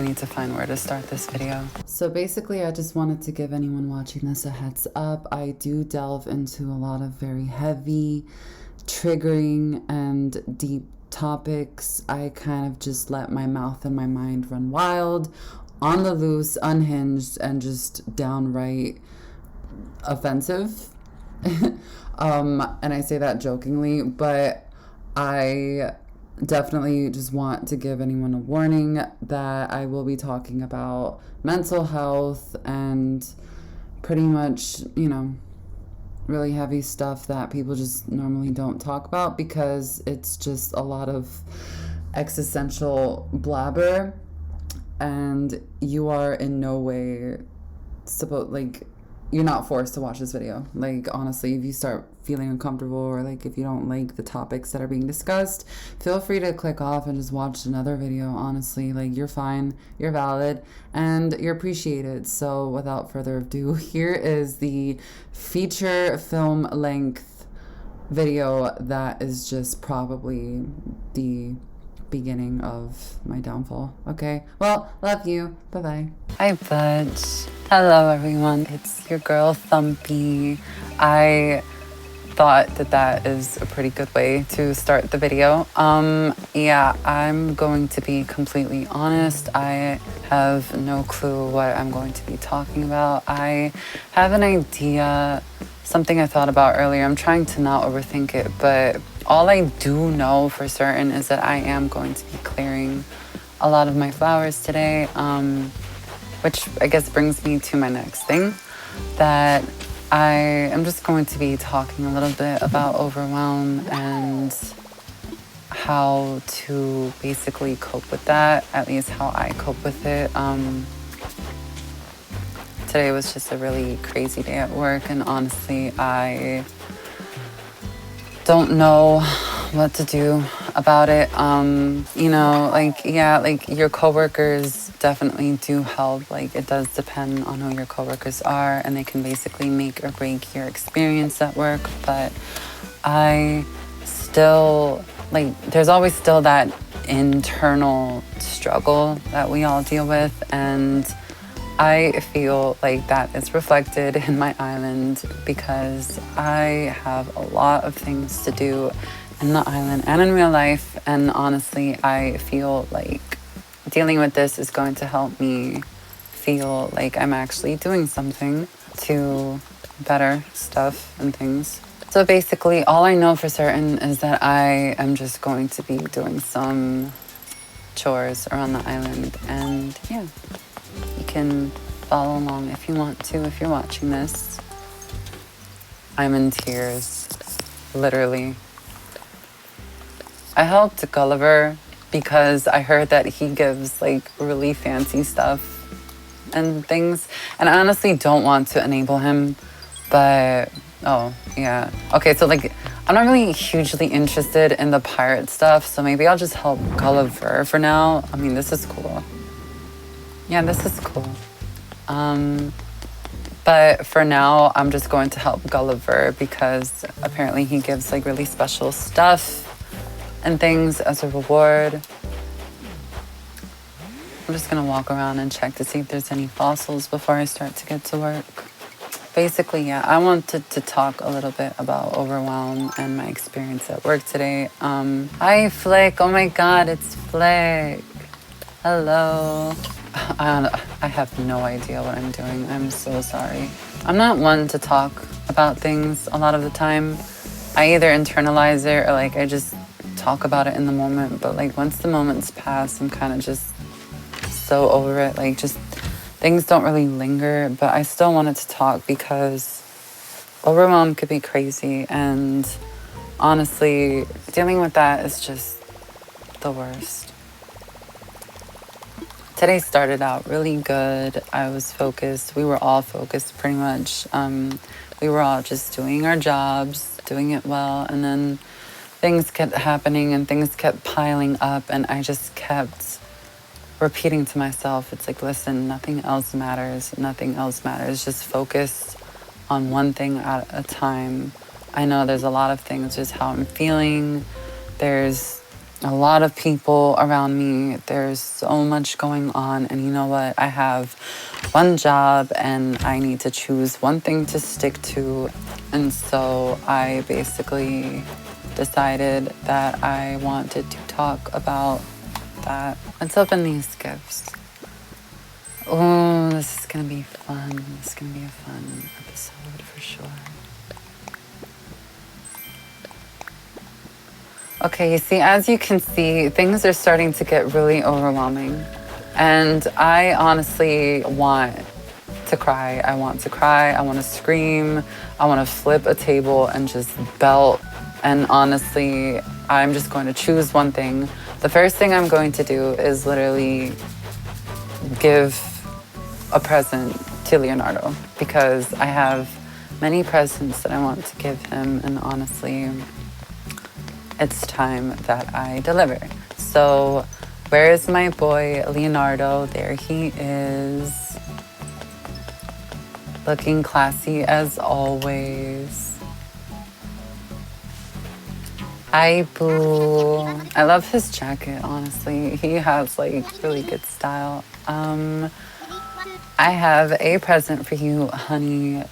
need to find where to start this video. So basically, I just wanted to give anyone watching this a heads up. I do delve into a lot of very heavy, triggering, and deep topics. I kind of just let my mouth and my mind run wild, on the loose, unhinged, and just downright offensive. And I say that jokingly, but I definitely just want to give anyone a warning that I will be talking about mental health and pretty much, really heavy stuff that people just normally don't talk about because it's just a lot of existential blabber, and you are in no way you're not forced to watch this video. Honestly, if you start feeling uncomfortable or if you don't like the topics that are being discussed, feel free to click off and just watch another video. Honestly, you're fine, you're valid, and you're appreciated. So without further ado, here is the feature film length video that is just probably the beginning of my downfall. Okay, well, love you, bye-bye. Hi buds. Hello everyone, it's your girl Thumpy. I thought that is a pretty good way to start the video. Yeah, I'm going to be completely honest. I have no clue what I'm going to be talking about. I have an idea, something I thought about earlier. I'm trying to not overthink it, but all I do know for certain is that I am going to be clearing a lot of my flowers today, which I guess brings me to my next thing, that I am just going to be talking a little bit about overwhelm and how to basically cope with that, at least how I cope with it. Today was just a really crazy day at work, and honestly, I don't know what to do about it. Your coworkers definitely do help. It does depend on who your coworkers are, and they can basically make or break your experience at work. But I still, there's always still that internal struggle that we all deal with, and I feel like that is reflected in my island because I have a lot of things to do in the island and in real life. And honestly, I feel like dealing with this is going to help me feel like I'm actually doing something to better stuff and things. So basically, all I know for certain is that I am just going to be doing some chores around the island, and yeah. You can follow along if you want to, if you're watching this. I'm in tears, literally. I helped Gulliver because I heard that he gives really fancy stuff and things. And I honestly don't want to enable him, but oh, yeah. Okay, so I'm not really hugely interested in the pirate stuff, so maybe I'll just help Gulliver for now. I mean, this is cool. Yeah, this is cool. But for now, I'm just going to help Gulliver because apparently he gives really special stuff and things as a reward. I'm just gonna walk around and check to see if there's any fossils before I start to get to work. Basically, yeah, I wanted to talk a little bit about overwhelm and my experience at work today. Hi, Flick. Oh my God, it's Flick. Hello. I have no idea what I'm doing. I'm so sorry. I'm not one to talk about things a lot of the time. I either internalize it or I just talk about it in the moment. But once the moment's passed, I'm kind of just so over it. Just things don't really linger. But I still wanted to talk because overwhelm could be crazy. And honestly, dealing with that is just the worst. Today started out really good. I was focused. We were all focused pretty much. We were all just doing our jobs, doing it well. And then things kept happening and things kept piling up. And I just kept repeating to myself, it's listen, nothing else matters. Nothing else matters. Just focus on one thing at a time. I know there's a lot of things, just how I'm feeling. There's a lot of people around me. There's so much going on. And you know what? I have one job and I need to choose one thing to stick to. And so I basically decided that I wanted to talk about that. Let's open these gifts. Oh, this is gonna be fun. This is gonna be a fun episode for sure. Okay, you see, as you can see, things are starting to get really overwhelming. And I honestly want to cry. I want to cry. I want to scream. I want to flip a table and just belt. And honestly, I'm just going to choose one thing. The first thing I'm going to do is literally give a present to Leonardo because I have many presents that I want to give him, and honestly, it's time that I deliver. So, where is my boy Leonardo? There he is. Looking classy as always. Hi, boo. I love his jacket, honestly. He has like really good style. I have a present for you, honey.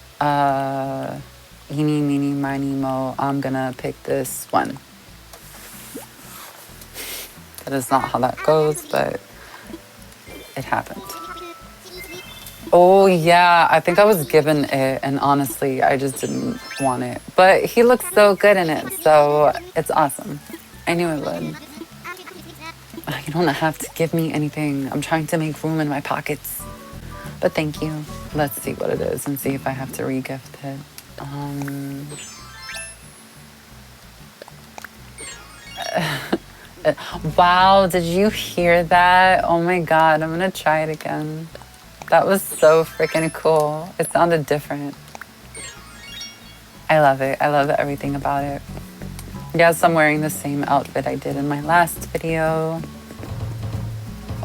Eeny, meeny, miny, mo. I'm gonna pick this one. That is not how that goes, but it happened. Oh yeah, I think I was given it, and honestly, I just didn't want it. But he looks so good in it, so it's awesome. I knew it would. You don't have to give me anything. I'm trying to make room in my pockets. But thank you. Let's see what it is and see if I have to re-gift it. Wow, did you hear that? Oh my God, I'm gonna try it again. That was so freaking cool. It sounded different. I love it. I love everything about it. Yes, I'm wearing the same outfit I did in my last video.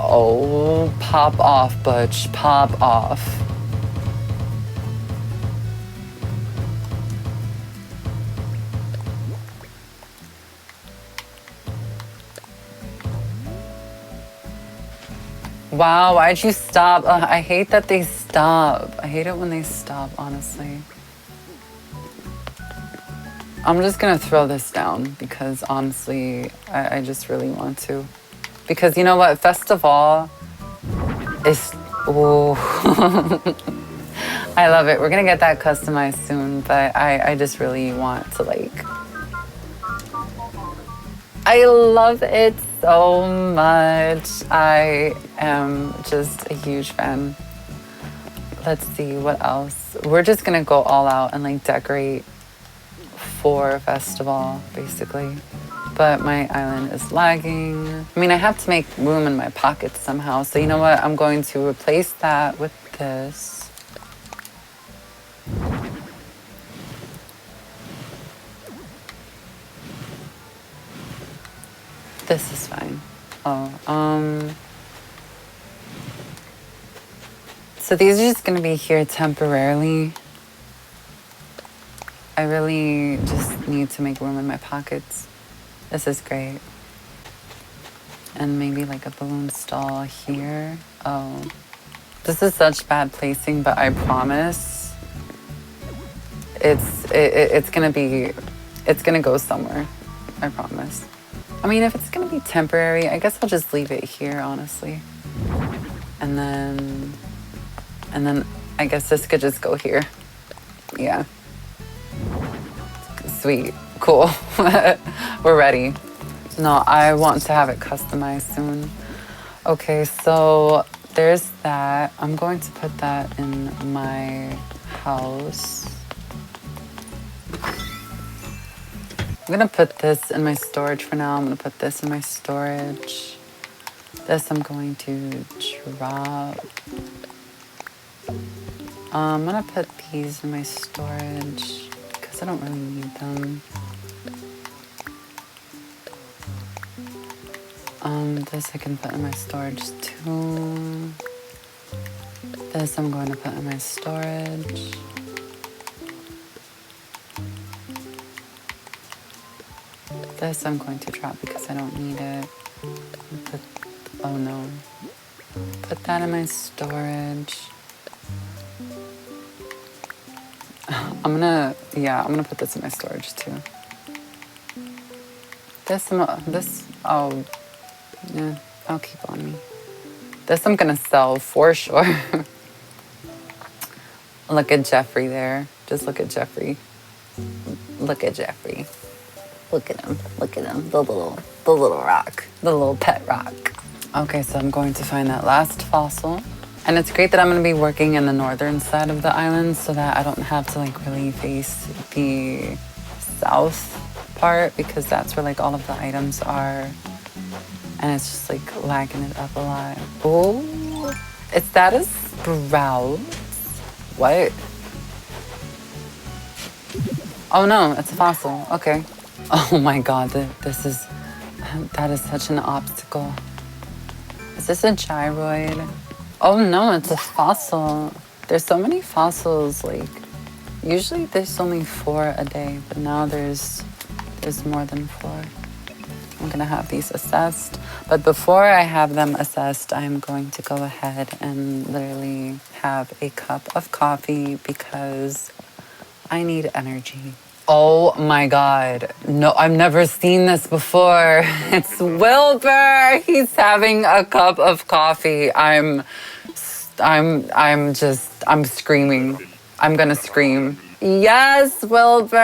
Oh, pop off, Butch. Pop off. Wow, why'd you stop? I hate that they stop. I hate it when they stop, honestly. I'm just gonna throw this down because honestly, I just really want to. Because you know what? Festival is, oh. I love it. We're gonna get that customized soon, but I just really want to like, I love it so much. I am just a huge fan. Let's see what else. We're just gonna go all out and like decorate for festival, basically. But my island is lagging. I mean, I have to make room in my pockets somehow. So you know what? I'm going to replace that with this. This is fine. Oh, so these are just gonna be here temporarily. I really just need to make room in my pockets. This is great. And maybe like a balloon stall here. Oh, this is such bad placing, but I promise it's gonna go somewhere. I promise. I mean, if it's gonna be temporary, I guess I'll just leave it here, honestly. And then I guess this could just go here. Yeah. Sweet. Cool. We're ready. No, I want to have it customized soon. Okay, so there's that. I'm going to put that in my house. I'm gonna put this in my storage for now. I'm gonna put this in my storage. This I'm going to drop. I'm gonna put these in my storage because I don't really need them. This I can put in my storage too. This I'm going to put in my storage. This I'm going to drop because I don't need it. Oh no. Put that in my storage. I'm gonna put this in my storage too. Oh, yeah, I'll keep on me. This I'm gonna sell for sure. Look at Jeffrey there. Just look at Jeffrey. Look at Jeffrey. Look at him. Look at him. The little rock. The little pet rock. Okay, so I'm going to find that last fossil. And it's great that I'm going to be working in the northern side of the island so that I don't have to like really face the south part, because that's where like all of the items are. And it's just like lagging it up a lot. Oh, is that a sprout? What? Oh no, it's a fossil. Okay. Oh my god, that is such an obstacle. Is this a gyroid? Oh no, it's a fossil. There's so many fossils, like, usually there's only 4 a day, but now there's more than 4. I'm gonna have these assessed. But before I have them assessed, I'm going to go ahead and literally have a cup of coffee because I need energy. Oh my God. No, I've never seen this before. It's Wilbur. He's having a cup of coffee. I'm screaming. I'm gonna scream. Yes, Wilbur.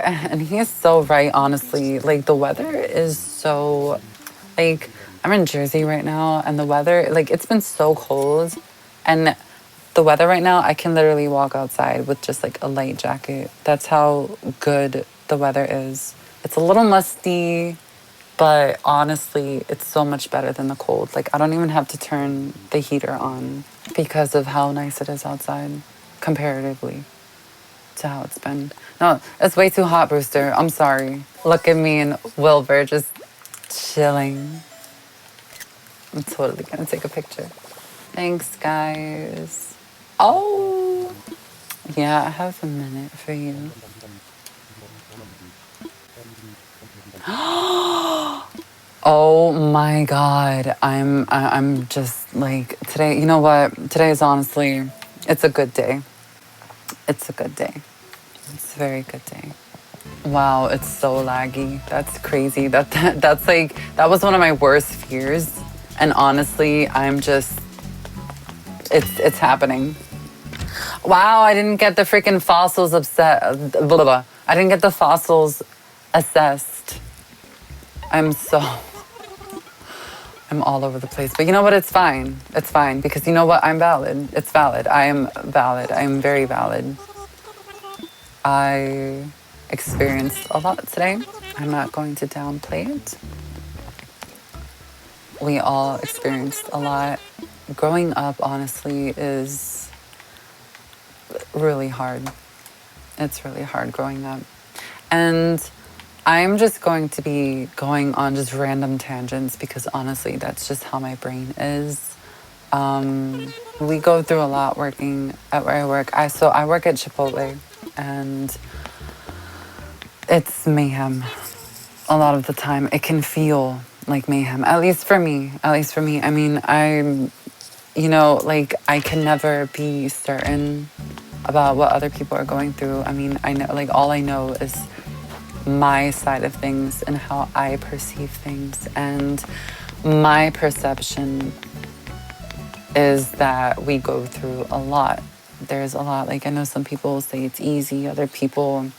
And he is so right, honestly. Like, the weather is so, like, I'm in Jersey right now, and the weather, like, it's been so cold. And the weather right now, I can literally walk outside with just like a light jacket. That's how good the weather is. It's a little musty, but honestly, it's so much better than the cold. Like, I don't even have to turn the heater on because of how nice it is outside comparatively to how it's been. No, it's way too hot, Brewster. I'm sorry. Look at me and Wilbur just chilling. I'm totally gonna take a picture. Thanks, guys. Oh, yeah, I have a minute for you. Oh my God, I'm just like, today, you know what? Today is honestly, it's a good day. It's a good day. It's a very good day. Wow, it's so laggy. That's crazy. That's like, that was one of my worst fears. And honestly, I'm just, it's happening. Wow, I didn't get the freaking fossils I didn't get the fossils assessed. I'm all over the place. But you know what? It's fine. It's fine. Because you know what? I'm valid. It's valid. I am valid. I am very valid. I experienced a lot today. I'm not going to downplay it. We all experienced a lot. Growing up, honestly, is really hard. It's really hard growing up. And I'm just going to be going on just random tangents because honestly, that's just how my brain is. We go through a lot working at where I work. I work at Chipotle, and it's mayhem. A lot of the time, it can feel like mayhem. At least for me. I mean, like, I can never be certain about what other people are going through. I mean, I know, like, all I know is my side of things and how I perceive things. And my perception is that we go through a lot. There's a lot. Like, I know some people say it's easy. Other people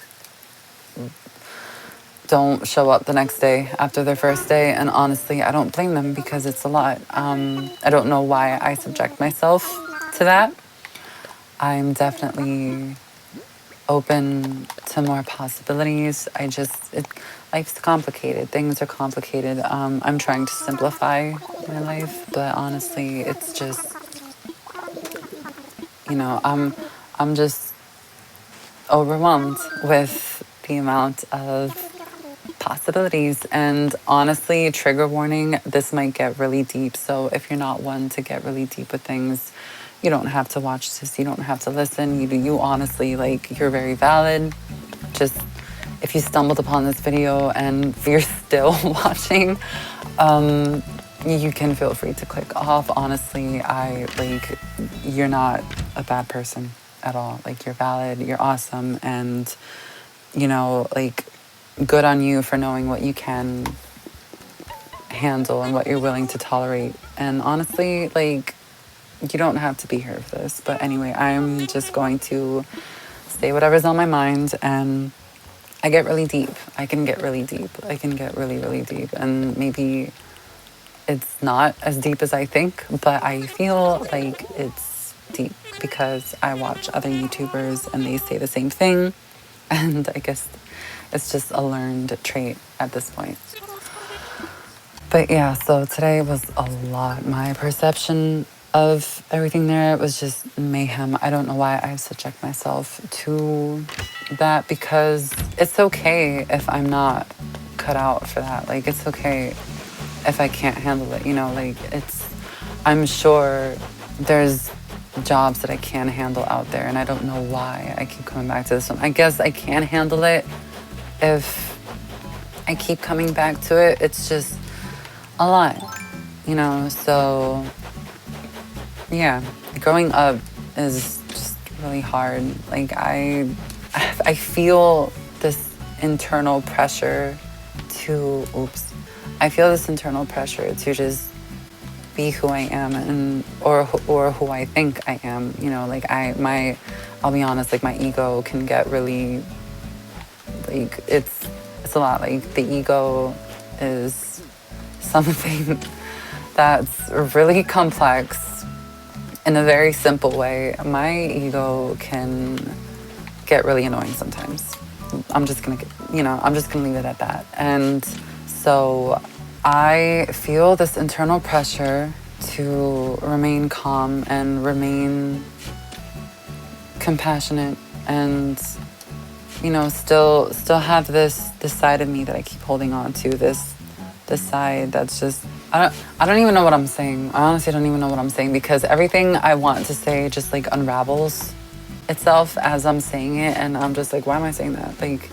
don't show up the next day after their first day. And honestly, I don't blame them because it's a lot. I don't know why I subject myself to that. I'm definitely open to more possibilities. Life's complicated. Things are complicated. I'm trying to simplify my life, but honestly, it's just, I'm just overwhelmed with the amount of possibilities. And honestly, trigger warning, this might get really deep. So if you're not one to get really deep with things, you don't have to watch this. You don't have to listen. You honestly, like, you're very valid. Just if you stumbled upon this video and you're still watching, you can feel free to click off. Honestly, you're not a bad person at all. Like, you're valid, you're awesome, and, you know, like, good on you for knowing what you can handle and what you're willing to tolerate. And honestly, like, you don't have to be here for this. But anyway, I'm just going to say whatever's on my mind, and I get really deep. I can get really deep. I can get really, really deep. And maybe it's not as deep as I think, but I feel like it's deep because I watch other YouTubers and they say the same thing. And I guess it's just a learned trait at this point. But yeah, so today was a lot. My perception of everything there was just mayhem. I don't know why I subject myself to that, because it's okay if I'm not cut out for that. Like, it's okay if I can't handle it, you know, like, I'm sure there's jobs that I can handle out there, and I don't know why I keep coming back to this one. I guess I can handle it if I keep coming back to it. It's just a lot, you know. So yeah, growing up is just really hard. Like, I feel this internal pressure to I feel this internal pressure to just be who I am, and or who I think I am, you know. Like, I'll be honest, like, my ego can get really, like, it's a lot. Like, the ego is something that's really complex. In a very simple way, my ego can get really annoying sometimes. I'm just gonna leave it at that. And so I feel this internal pressure to remain calm and remain compassionate, and, you know, still have this side of me that I keep holding on to, this side that's just, I don't even know what I'm saying. I honestly don't even know what I'm saying, because everything I want to say just, like, unravels itself as I'm saying it, and I'm just like, why am I saying that? Like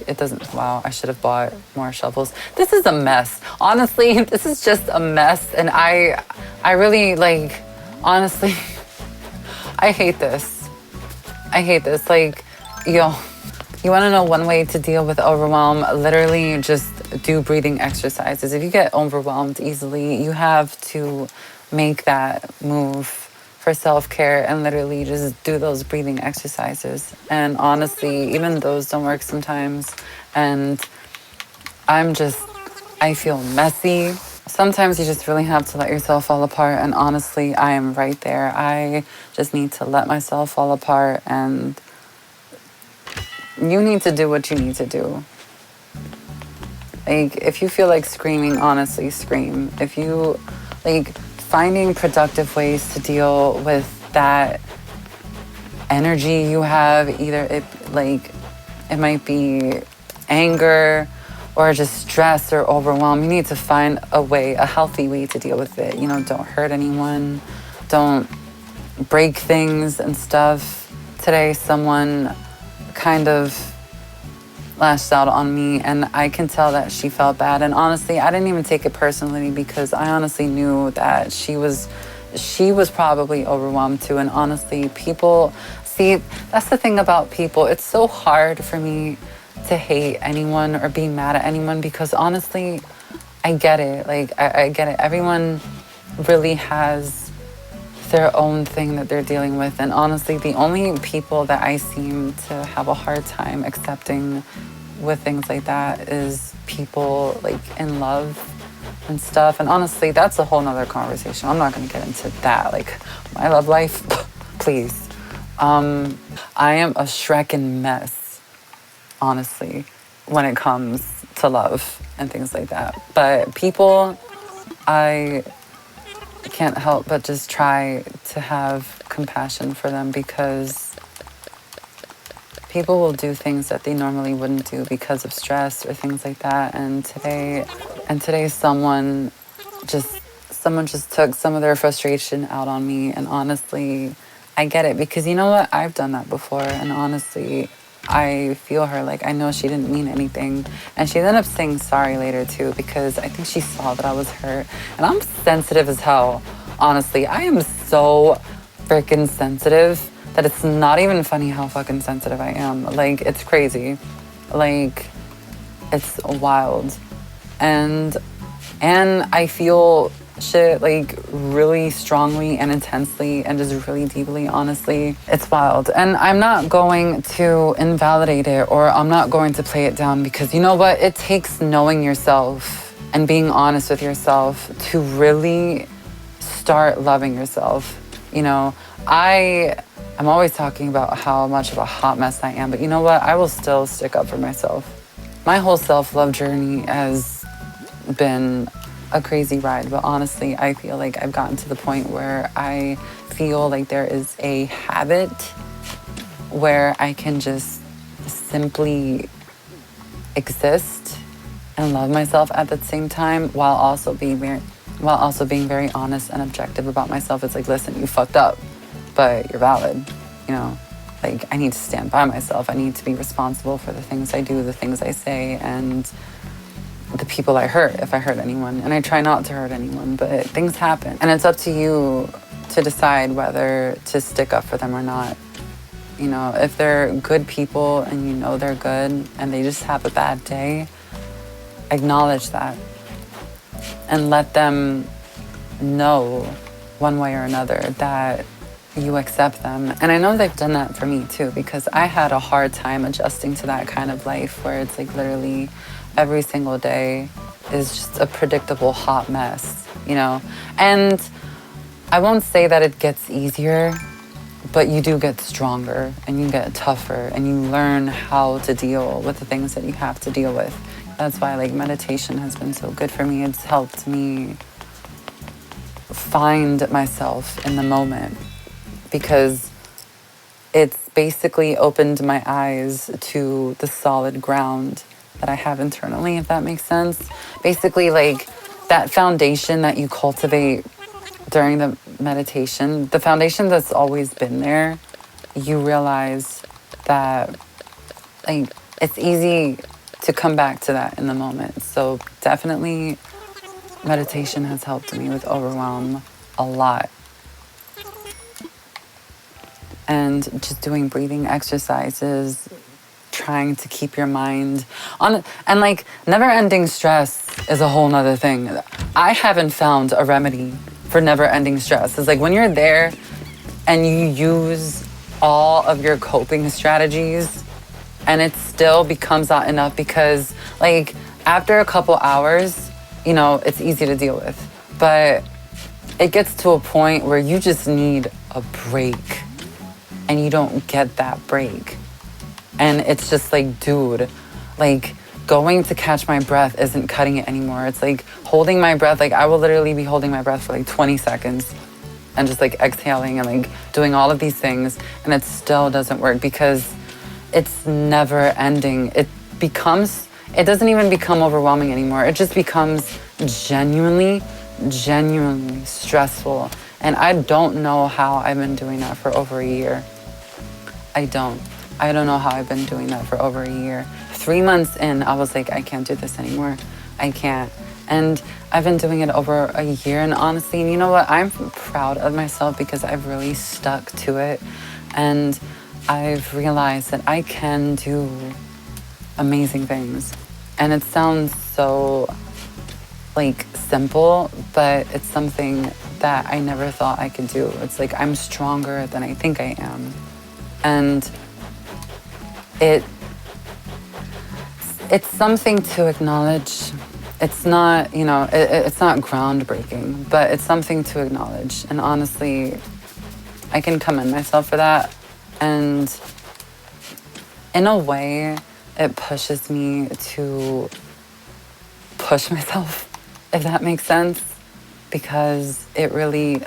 it doesn't. Wow, I should have bought more shovels. This is a mess. Honestly, this is just a mess, and I really, like, honestly, I hate this. Like, yo, you want to know one way to deal with overwhelm? Literally, just do breathing exercises. If you get overwhelmed easily, you have to make that move for self-care and literally just do those breathing exercises. And honestly, even those don't work sometimes. And I feel messy. Sometimes you just really have to let yourself fall apart. And honestly, I am right there. I just need to let myself fall apart, and you need to do what you need to do. Like, if you feel like screaming, honestly, scream. If you, like, finding productive ways to deal with that energy you have, either it might be anger or just stress or overwhelm. You need to find a healthy way to deal with it. You know, don't hurt anyone, don't break things and stuff. Today, someone kind of lashed out on me, and I can tell that she felt bad. And honestly, I didn't even take it personally, because I honestly knew that she was probably overwhelmed too. And honestly, people, see, that's the thing about people. It's so hard for me to hate anyone or be mad at anyone, because honestly, I get it. Like, I get it. Everyone really has their own thing that they're dealing with. And honestly, the only people that I seem to have a hard time accepting with things like that is people, like, in love and stuff. And honestly, that's a whole nother conversation. I'm not going to get into that. Like, my love life, please. I am a Shrek-in mess, honestly, when it comes to love and things like that. But people, I can't help but just try to have compassion for them, because people will do things that they normally wouldn't do because of stress or things like that. And today someone just took some of their frustration out on me. And honestly, I get it, because you know what? I've done that before. And honestly, I feel her. Like, I know she didn't mean anything. And she ended up saying sorry later, too, because I think she saw that I was hurt. And I'm sensitive as hell, honestly. I am so freaking sensitive that it's not even funny how fucking sensitive I am. Like, it's crazy. Like, it's wild. And I feel shit like really strongly and intensely and just really deeply, honestly. It's wild. And I'm not going to invalidate it, or I'm not going to play it down, because you know what? It takes knowing yourself and being honest with yourself to really start loving yourself. You know, I'm always talking about how much of a hot mess I am, but you know what? I will still stick up for myself. My whole self-love journey has been a crazy ride, but honestly, I feel like I've gotten to the point where I feel like there is a habit where I can just simply exist and love myself at the same time, while also being very honest and objective about myself. It's like, listen, you fucked up, but you're valid, you know? Like, I need to stand by myself. I need to be responsible for the things I do, the things I say, and the people I hurt, if I hurt anyone. And I try not to hurt anyone, but things happen. And it's up to you to decide whether to stick up for them or not. You know, if they're good people and you know they're good and they just have a bad day, acknowledge that and let them know one way or another that you accept them. And I know they've done that for me too, because I had a hard time adjusting to that kind of life where it's like literally every single day is just a predictable hot mess, you know? And I won't say that it gets easier, but you do get stronger and you get tougher and you learn how to deal with the things that you have to deal with. That's why like meditation has been so good for me. It's helped me find myself in the moment, because it's basically opened my eyes to the solid ground that I have internally, if that makes sense. Basically, like, that foundation that you cultivate during the meditation, the foundation that's always been there, you realize that, like, it's easy to come back to that in the moment. So definitely meditation has helped me with overwhelm a lot. And just doing breathing exercises, trying to keep your mind on, and like never-ending stress is a whole nother thing. I haven't found a remedy for never-ending stress. It's like when you're there and you use all of your coping strategies and it still becomes not enough, because like after a couple hours, you know, it's easy to deal with, but it gets to a point where you just need a break and you don't get that break. And it's just like, dude, like going to catch my breath isn't cutting it anymore. It's like holding my breath. Like I will literally be holding my breath for like 20 seconds and just like exhaling and like doing all of these things. And it still doesn't work because it's never ending. It doesn't even become overwhelming anymore. It just becomes genuinely stressful. And I don't know how I've been doing that for over a year. I don't know how I've been doing that for over a year. 3 months in, I was like, I can't do this anymore. I can't. And I've been doing it over a year. And honestly, you know what? I'm proud of myself because I've really stuck to it. And I've realized that I can do amazing things. And it sounds so like simple, but it's something that I never thought I could do. It's like I'm stronger than I think I am. And it's something to acknowledge. It's not, you know, it's not groundbreaking, but it's something to acknowledge. And honestly, I can commend myself for that. And in a way, it pushes me to push myself, if that makes sense. Because it really,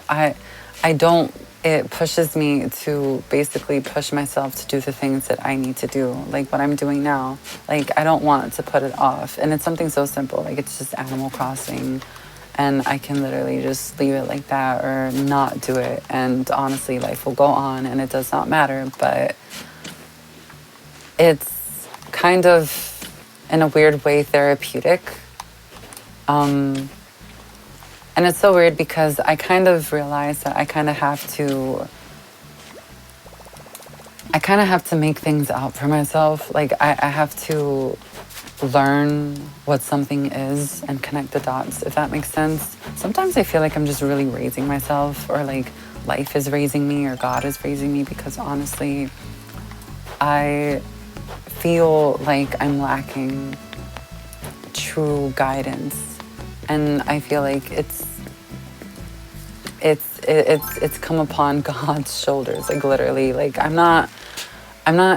it pushes me to basically push myself to do the things that I need to do, like what I'm doing now. Like, I don't want to put it off. And it's something so simple, like it's just Animal Crossing. And I can literally just leave it like that or not do it. And honestly, life will go on and it does not matter. But it's kind of, in a weird way, therapeutic. And it's so weird because I kind of realized that I kind of have to make things out for myself. Like I have to learn what something is and connect the dots, if that makes sense. Sometimes I feel like I'm just really raising myself, or like life is raising me, or God is raising me, because honestly, I feel like I'm lacking true guidance. And I feel like it's come upon God's shoulders, like literally. Like I'm not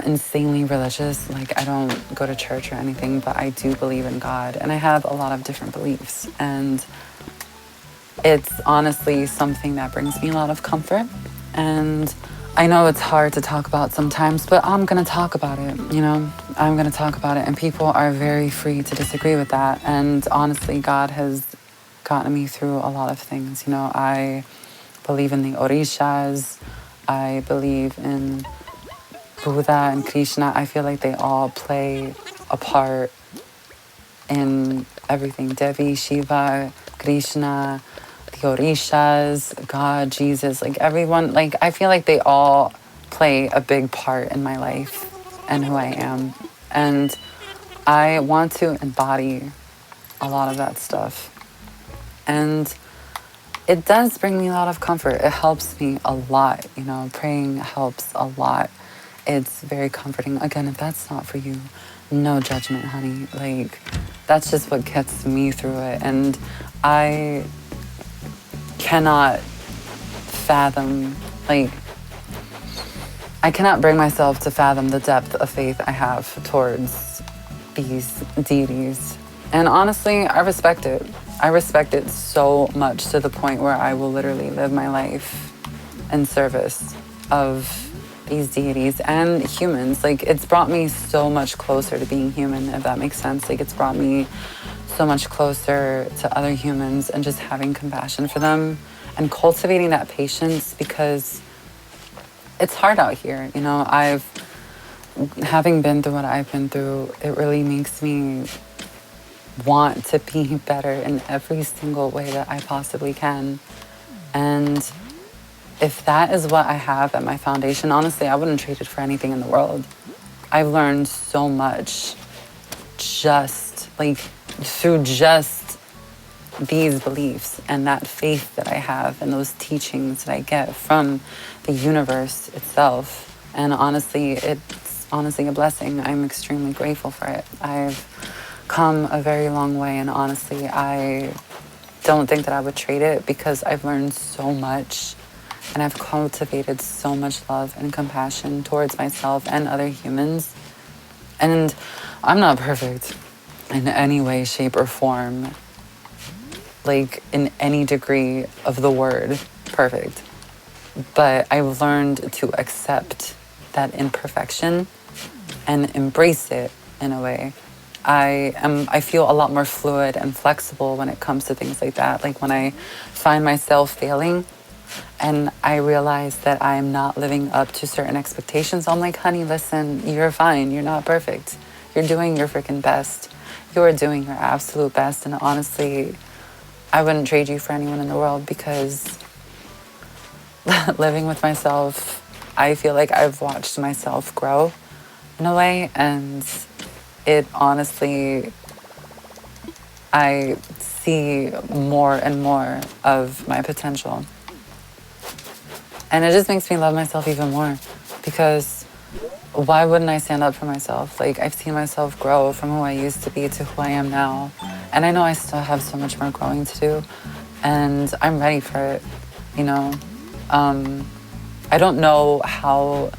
insanely religious. Like I don't go to church or anything, but I do believe in God, and I have a lot of different beliefs, and it's honestly something that brings me a lot of comfort. And I know it's hard to talk about sometimes, but I'm gonna talk about it, you know? I'm gonna talk about it, and people are very free to disagree with that. And honestly, God has gotten me through a lot of things. You know, I believe in the Orishas, I believe in Buddha and Krishna. I feel like they all play a part in everything. Devi, Shiva, Krishna, the Orishas, God, Jesus, like everyone, like I feel like they all play a big part in my life and who I am. And I want to embody a lot of that stuff. And it does bring me a lot of comfort. It helps me a lot, you know, praying helps a lot. It's very comforting. Again, if that's not for you, no judgment, honey. Like, that's just what gets me through it. And I cannot fathom, like, I cannot bring myself to fathom the depth of faith I have towards these deities. And honestly, I respect it. I respect it so much, to the point where I will literally live my life in service of these deities and humans. Like, it's brought me so much closer to being human, if that makes sense. Like, it's brought me so much closer to other humans, and just having compassion for them and cultivating that patience, because it's hard out here. You know, having been through what I've been through, it really makes me want to be better in every single way that I possibly can. And if that is what I have at my foundation, honestly, I wouldn't trade it for anything in the world. I've learned so much just like through just these beliefs and that faith that I have, and those teachings that I get from the universe itself. And honestly, it's honestly a blessing. I'm extremely grateful for it. I've come a very long way, and honestly, I don't think that I would trade it, because I've learned so much, and I've cultivated so much love and compassion towards myself and other humans. And I'm not perfect in any way, shape, or form, like in any degree of the word perfect. But I've learned to accept that imperfection and embrace it in a way. I feel a lot more fluid and flexible when it comes to things like that. Like when I find myself failing and I realize that I'm not living up to certain expectations, I'm like, honey, listen, you're fine. You're not perfect. You're doing your freaking best. You're doing your absolute best. And honestly, I wouldn't trade you for anyone in the world, because living with myself, I feel like I've watched myself grow in a way, and it honestly, I see more and more of my potential. And it just makes me love myself even more, because why wouldn't I stand up for myself? Like, I've seen myself grow from who I used to be to who I am now. And I know I still have so much more growing to do, and I'm ready for it, you know? I don't know how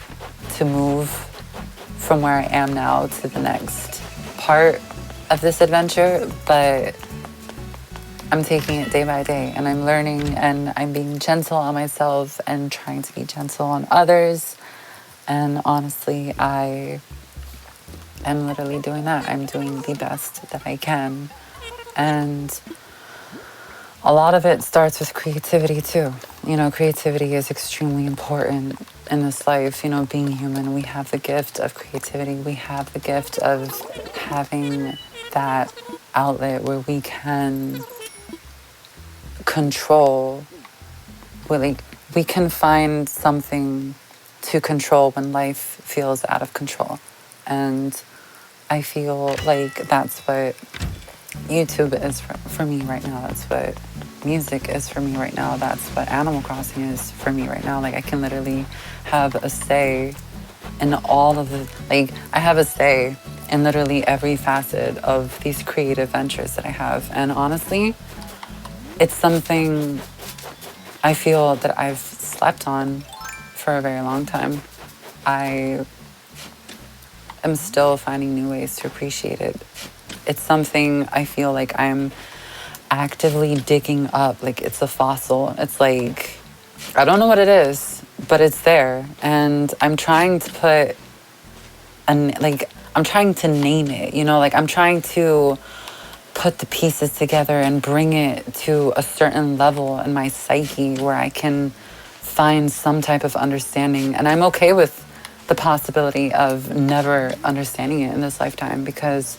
to move from where I am now to the next part of this adventure, but I'm taking it day by day, and I'm learning, and I'm being gentle on myself and trying to be gentle on others. And honestly, I am literally doing that. I'm doing the best that I can. And a lot of it starts with creativity too. You know, creativity is extremely important in this life, you know, being human, we have the gift of creativity. We have the gift of having that outlet where we can control, we can find something to control when life feels out of control. And I feel like that's what YouTube is for me right now. That's what music is for me right now. That's what Animal Crossing is for me right now. Like, I can literally have a say in all of the, like, I have a say in literally every facet of these creative ventures that I have. And honestly, it's something I feel that I've slept on for a very long time. I am still finding new ways to appreciate it. It's something I feel like I'm actively digging up. Like, it's a fossil. It's like, I don't know what it is, but it's there. And I'm trying to put, I'm trying to name it, you know? Like, I'm trying to put the pieces together and bring it to a certain level in my psyche where I can find some type of understanding. And I'm okay with the possibility of never understanding it in this lifetime, because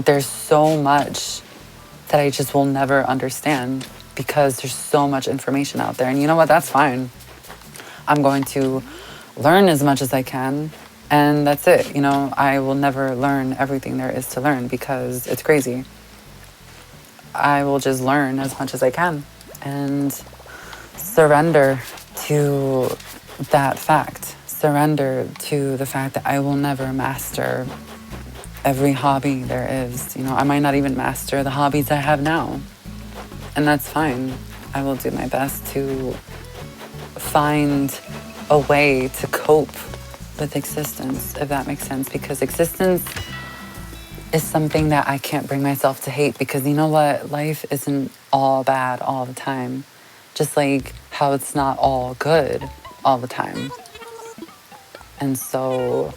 there's so much that I just will never understand, because there's so much information out there. And you know what? That's fine. I'm going to learn as much as I can, and that's it. You know, I will never learn everything there is to learn because it's crazy. I will just learn as much as I can and surrender to that fact. Surrender to the fact that I will never master every hobby there is. You know, I might not even master the hobbies I have now, and that's fine. I will do my best to find a way to cope with existence, if that makes sense, because existence is something that I can't bring myself to hate, because you know what? Life isn't all bad all the time, just like how it's not all good all the time. And so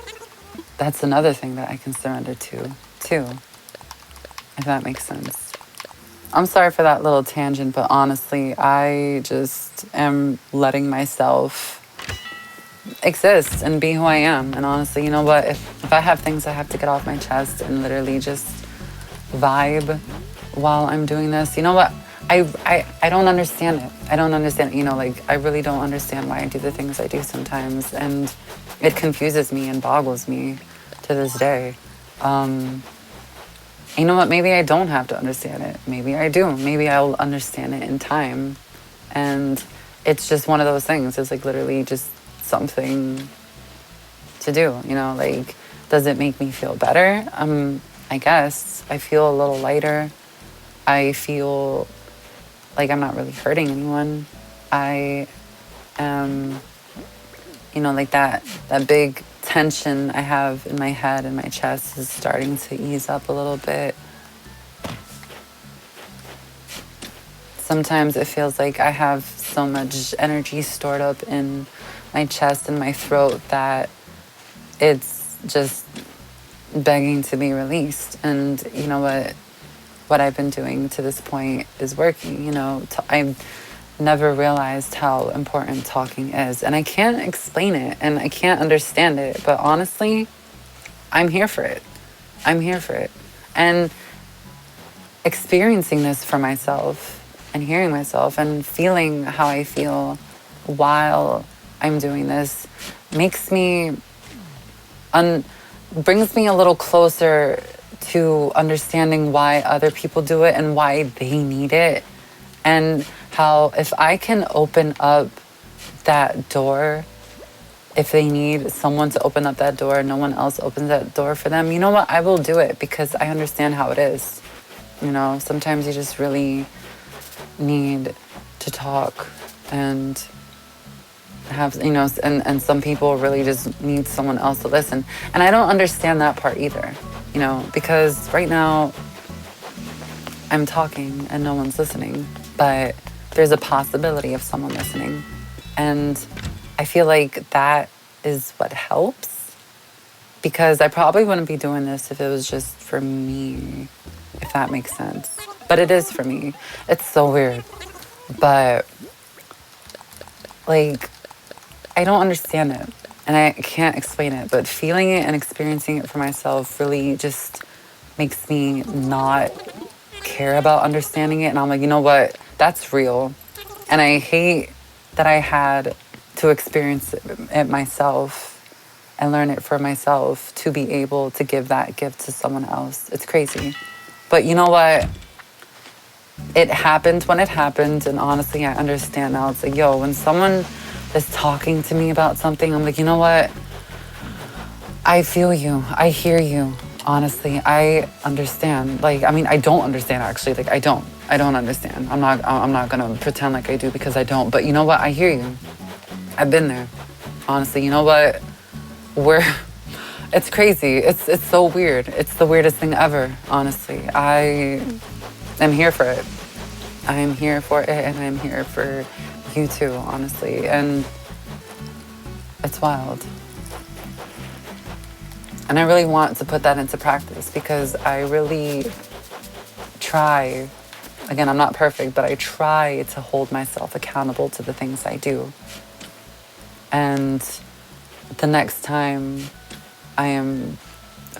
that's another thing that I can surrender to, too, if that makes sense. I'm sorry for that little tangent, but honestly, I just am letting myself exist and be who I am. And honestly, you know what? If I have things I have to get off my chest and literally just vibe while I'm doing this, you know what? I don't understand it. I don't understand it. You know, like, I really don't understand why I do the things I do sometimes. And it confuses me and boggles me to this day. You know what? Maybe I don't have to understand it. Maybe I do. Maybe I'll understand it in time. And it's just one of those things. It's like literally just something to do, you know? Like, does it make me feel better? I guess. I feel a little lighter. I feel like I'm not really hurting anyone. I am, you know, like that big tension I have in my head and my chest is starting to ease up a little bit. Sometimes it feels like I have so much energy stored up in my chest and my throat that it's just begging to be released. And you know what I've been doing to this point is working. You know, I've never realized how important talking is, and I can't explain it and I can't understand it, but honestly, I'm here for it. I'm here for it. And experiencing this for myself and hearing myself and feeling how I feel while I'm doing this makes me brings me a little closer to understanding why other people do it and why they need it, and how if I can open up that door, if they need someone to open up that door, no one else opens that door for them, you know what? I will do it because I understand how it is. You know, sometimes you just really need to talk and have, you know, and some people really just need someone else to listen. And I don't understand that part either, you know, because right now I'm talking and no one's listening, but there's a possibility of someone listening. And I feel like that is what helps, because I probably wouldn't be doing this if it was just for me, if that makes sense. But it is for me. It's so weird. But like, I don't understand it and I can't explain it, but feeling it and experiencing it for myself really just makes me not care about understanding it. And I'm like, you know what? That's real. And I hate that I had to experience it myself and learn it for myself to be able to give that gift to someone else. It's crazy. But you know what? It happened when it happened. And honestly, I understand now. It's like, yo, when someone is talking to me about something, I'm like, you know what? I feel you. I hear you. Honestly, I understand. Like, I mean, I don't understand actually. Like, I don't understand. I'm not gonna pretend like I do because I don't. But you know what? I hear you. I've been there. Honestly, you know what? It's crazy. It's so weird. It's the weirdest thing ever, honestly. I am here for it. I am here for it and I'm here for you too, honestly. And it's wild. And I really want to put that into practice because I really try, again, I'm not perfect, but I try to hold myself accountable to the things I do. And the next time I am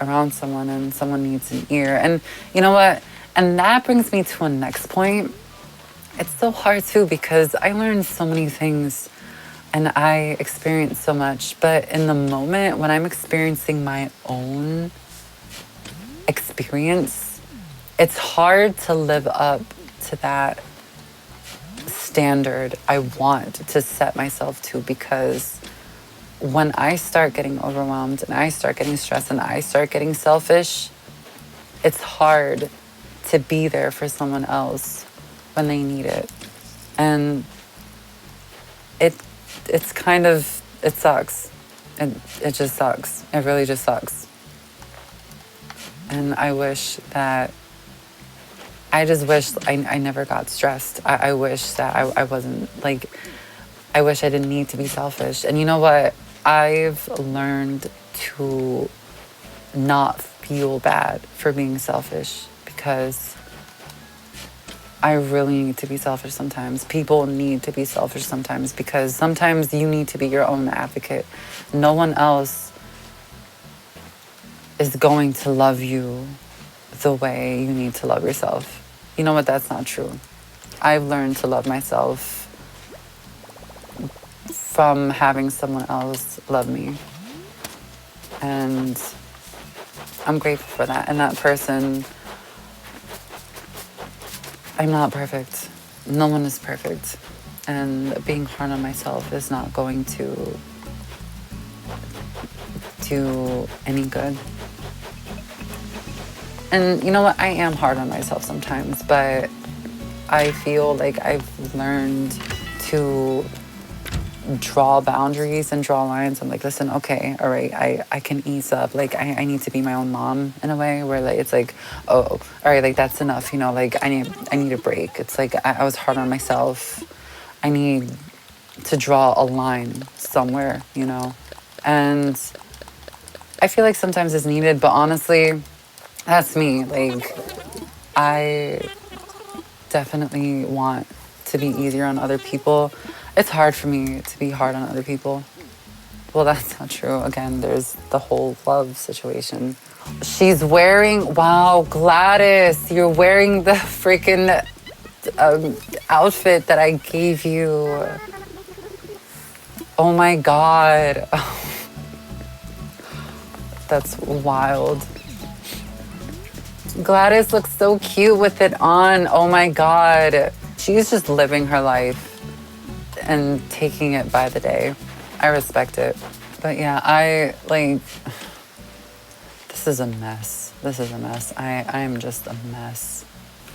around someone and someone needs an ear, and you know what? And that brings me to a next point. It's so hard too because I learned so many things and I experienced so much, but in the moment when I'm experiencing my own experience, it's hard to live up to that standard I want to set myself to, because when I start getting overwhelmed and I start getting stressed and I start getting selfish, it's hard to be there for someone else when they need it. And it's kind of, it sucks. It just sucks. It really just sucks. And I wish that, I just wish I never got stressed. I wish that I wasn't like, I wish I didn't need to be selfish. And you know what? I've learned to not feel bad for being selfish because I really need to be selfish sometimes. People need to be selfish sometimes because sometimes you need to be your own advocate. No one else is going to love you the way you need to love yourself. You know what? That's not true. I've learned to love myself from having someone else love me. And I'm grateful for that. And that person, I'm not perfect. No one is perfect. And being hard on myself is not going to do any good. And you know what? I am hard on myself sometimes, but I feel like I've learned to draw boundaries and draw lines. I'm like, listen, okay, all right, I can ease up. Like, I need to be my own mom in a way where like, it's like, oh, all right, like that's enough, you know, like I need a break. It's like, I was hard on myself. I need to draw a line somewhere, you know? And I feel like sometimes it's needed, but honestly, that's me. Like, I definitely want to be easier on other people. It's hard for me to be hard on other people. Well, that's not true. Again, there's the whole love situation. She's wearing, wow, Gladys, you're wearing the freaking outfit that I gave you. Oh my God. That's wild. Gladys looks so cute with it on. Oh my God. She's just living her life and taking it by the day. I respect it. But yeah, this is a mess. This is a mess. I am just a mess.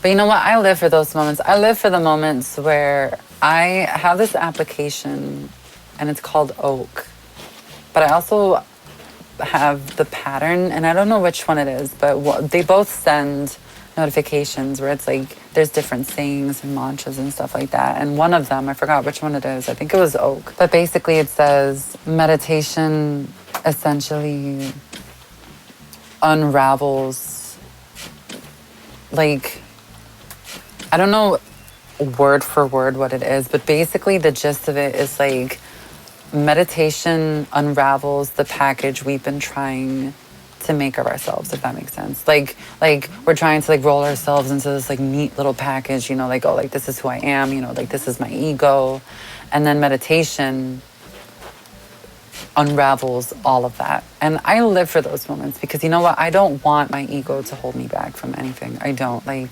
But you know what? I live for those moments. I live for the moments where I have this application and it's called Oak. But I also have the pattern, and I don't know which one it is, but they both send notifications where it's like there's different sayings and mantras and stuff like that. And one of them, I forgot which one it is. I think it was Oak. But basically it says meditation essentially unravels, like, I don't know word for word what it is, but basically the gist of it is like meditation unravels the package we've been trying to make of ourselves, if that makes sense. Like we're trying to like roll ourselves into this like neat little package, you know, like, oh, like this is who I am, you know, like this is my ego. And then meditation unravels all of that. And I live for those moments because, you know what, I don't want my ego to hold me back from anything. I don't. I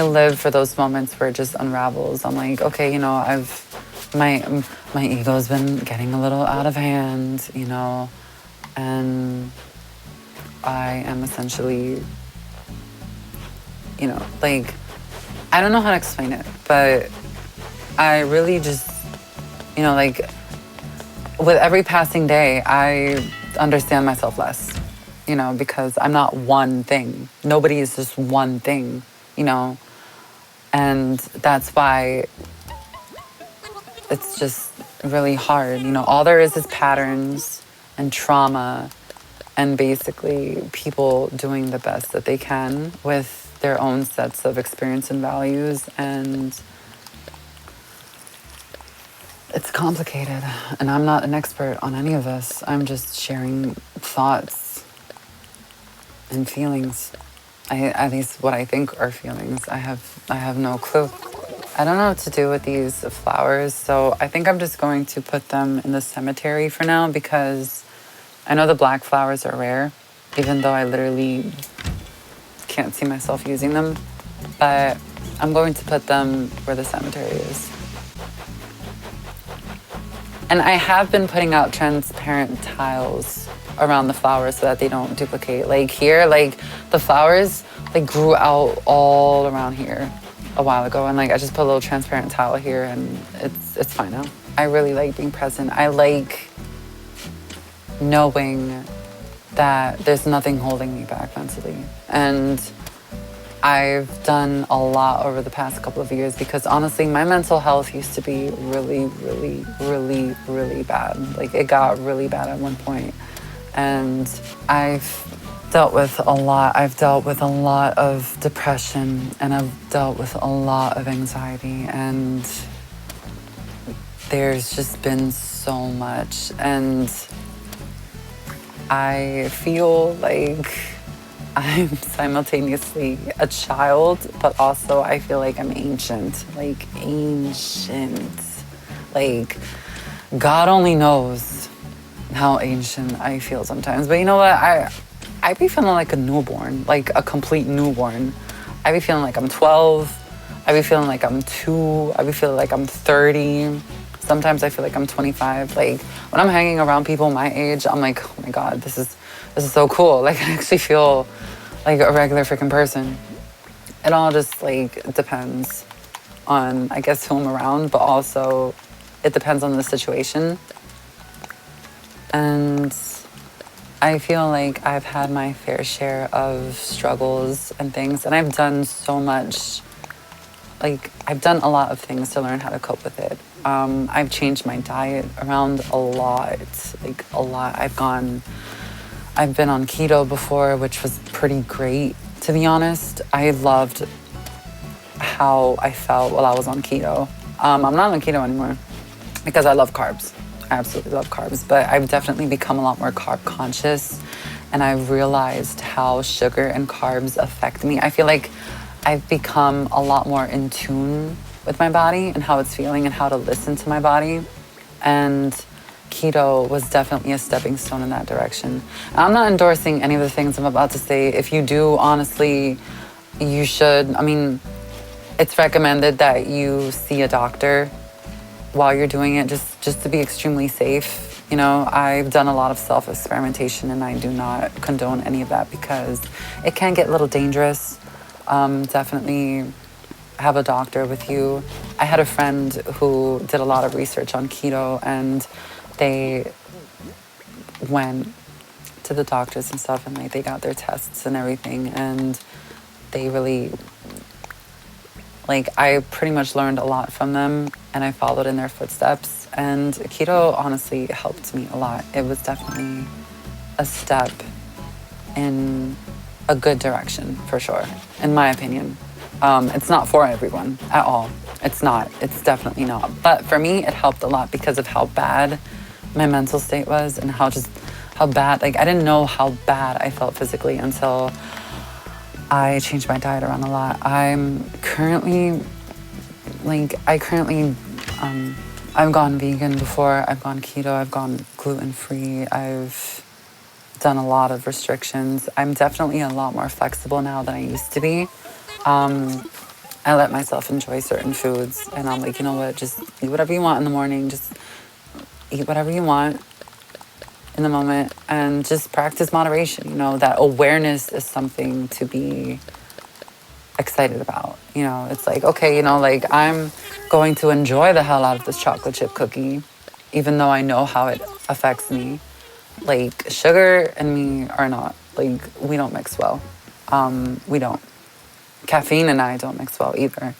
live for those moments where it just unravels. I'm like, okay, you know, my ego's been getting a little out of hand, you know, and I am essentially, you know, like, I don't know how to explain it, but I really just, you know, like, with every passing day, I understand myself less, you know, because I'm not one thing. Nobody is just one thing, you know, and that's why it's just really hard. You know, all there is patterns and trauma and basically people doing the best that they can with their own sets of experience and values. And it's complicated. And I'm not an expert on any of this. I'm just sharing thoughts and feelings. At least what I think are feelings. I have no clue. I don't know what to do with these flowers, so I think I'm just going to put them in the cemetery for now because I know the black flowers are rare, even though I literally can't see myself using them. But I'm going to put them where the cemetery is. And I have been putting out transparent tiles around the flowers so that they don't duplicate. Like here, like the flowers, they grew out all around here a while ago, and like I just put a little transparent tile here and it's fine now. I really like being present. I like knowing that there's nothing holding me back mentally. And I've done a lot over the past couple of years because honestly, my mental health used to be really, really, really, really bad. Like it got really bad at one point. And I've dealt with a lot. I've dealt with a lot of depression and I've dealt with a lot of anxiety, and there's just been so much. And I feel like I'm simultaneously a child, but also I feel like I'm ancient. Like God only knows how ancient I feel sometimes. But you know what? I be feeling like a newborn, like a complete newborn. I be feeling like I'm 12. I be feeling like I'm 2. I be feeling like I'm 30. Sometimes I feel like I'm 25. Like when I'm hanging around people my age, I'm like, oh my God, this is so cool. Like I actually feel like a regular freaking person. It all just like depends on, I guess, who I'm around, but also it depends on the situation. And I feel like I've had my fair share of struggles and things, and I've done so much. Like, I've done a lot of things to learn how to cope with it. I've changed my diet around a lot, like a lot. I've been on keto before, which was pretty great, to be honest. I loved how I felt while I was on keto. I'm not on keto anymore because I love carbs. I absolutely love carbs, but I've definitely become a lot more carb conscious, and I've realized how sugar and carbs affect me. I feel like I've become a lot more in tune with my body and how it's feeling and how to listen to my body. And keto was definitely a stepping stone in that direction. I'm not endorsing any of the things I'm about to say. If you do, honestly, you should. I mean, it's recommended that you see a doctor while you're doing it, just to be extremely safe. You know, I've done a lot of self-experimentation and I do not condone any of that because it can get a little dangerous. Definitely have a doctor with you. I had a friend who did a lot of research on keto, and they went to the doctors and stuff, and like they got their tests and everything, and they really, like, I pretty much learned a lot from them, and I followed in their footsteps. And keto honestly helped me a lot. It was definitely a step in a good direction, for sure, in my opinion. It's not for everyone at all. It's not. It's definitely not. But for me, it helped a lot because of how bad my mental state was and how bad, like I didn't know how bad I felt physically until I changed my diet around a lot. I've gone vegan before, I've gone keto, I've gone gluten-free, I've done a lot of restrictions. I'm definitely a lot more flexible now than I used to be. I let myself enjoy certain foods and I'm like, you know what, just eat whatever you want in the morning, just eat whatever you want in the moment and just practice moderation. You know, that awareness is something to be excited about. You know, it's like, okay, you know, like I'm going to enjoy the hell out of this chocolate chip cookie, even though I know how it affects me. Like sugar and me are not, like we don't mix well. We don't. Caffeine and I don't mix well either.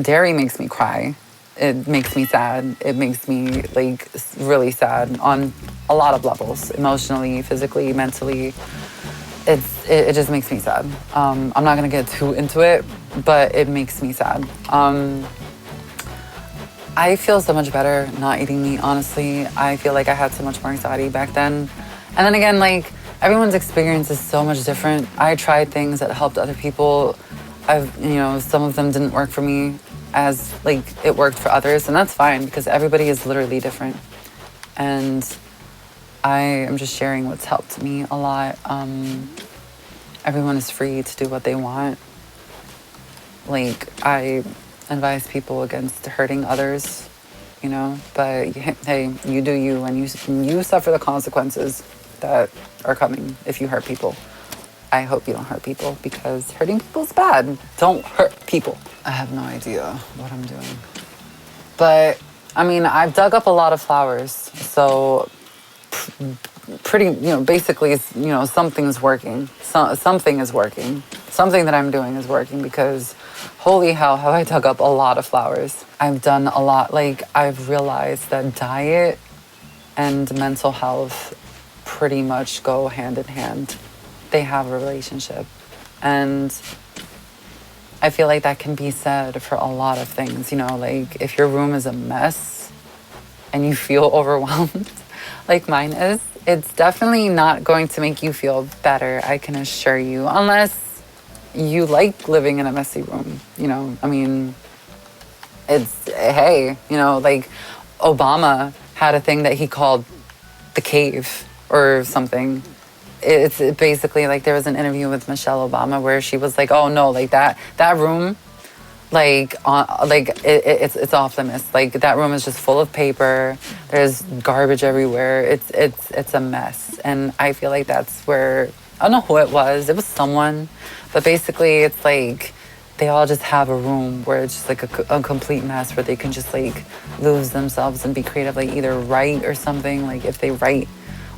Dairy makes me cry. It makes me sad. It makes me like really sad on a lot of levels, emotionally, physically, mentally. It just makes me sad. I'm not gonna get too into it, but it makes me sad. I feel so much better not eating meat, honestly. I feel like I had so much more anxiety back then. And then again, like everyone's experience is so much different. I tried things that helped other people. Some of them didn't work for me as like it worked for others, and that's fine because everybody is literally different. And I am just sharing what's helped me a lot. Everyone is free to do what they want. Like I advise people against hurting others, you know, but hey, you do you and you suffer the consequences that are coming if you hurt people. I hope you don't hurt people because hurting people is bad. Don't hurt people. I have no idea what I'm doing. But, I mean, I've dug up a lot of flowers. So, basically, something's working. Something is working. Something that I'm doing is working because holy hell, have I dug up a lot of flowers. I've done a lot. Like, I've realized that diet and mental health pretty much go hand in hand. They have a relationship. And I feel like that can be said for a lot of things. You know, like if your room is a mess and you feel overwhelmed, like mine is, it's definitely not going to make you feel better, I can assure you, unless you like living in a messy room. You know, I mean, hey, you know, like Obama had a thing that he called the cave or something. It's basically like there was an interview with Michelle Obama where she was like, oh no, like that room, it's off limits. Like that room is just full of paper. There's garbage everywhere. It's a mess. And I feel like that's where, I don't know who it was someone, but basically it's like they all just have a room where it's just like a complete mess where they can just like lose themselves and be creative, like either write or something, like if they write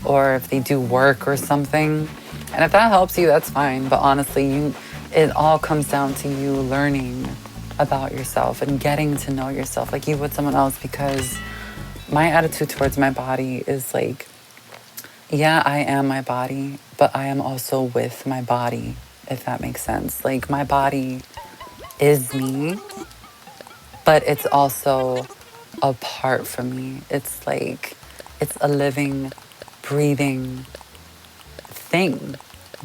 or if they do work or something. And if that helps you, that's fine. But honestly, it all comes down to you learning about yourself and getting to know yourself like you would someone else. Because my attitude towards my body is like, yeah, I am my body, but I am also with my body, if that makes sense. Like my body is me, but it's also apart from me. It's like, it's a living, breathing thing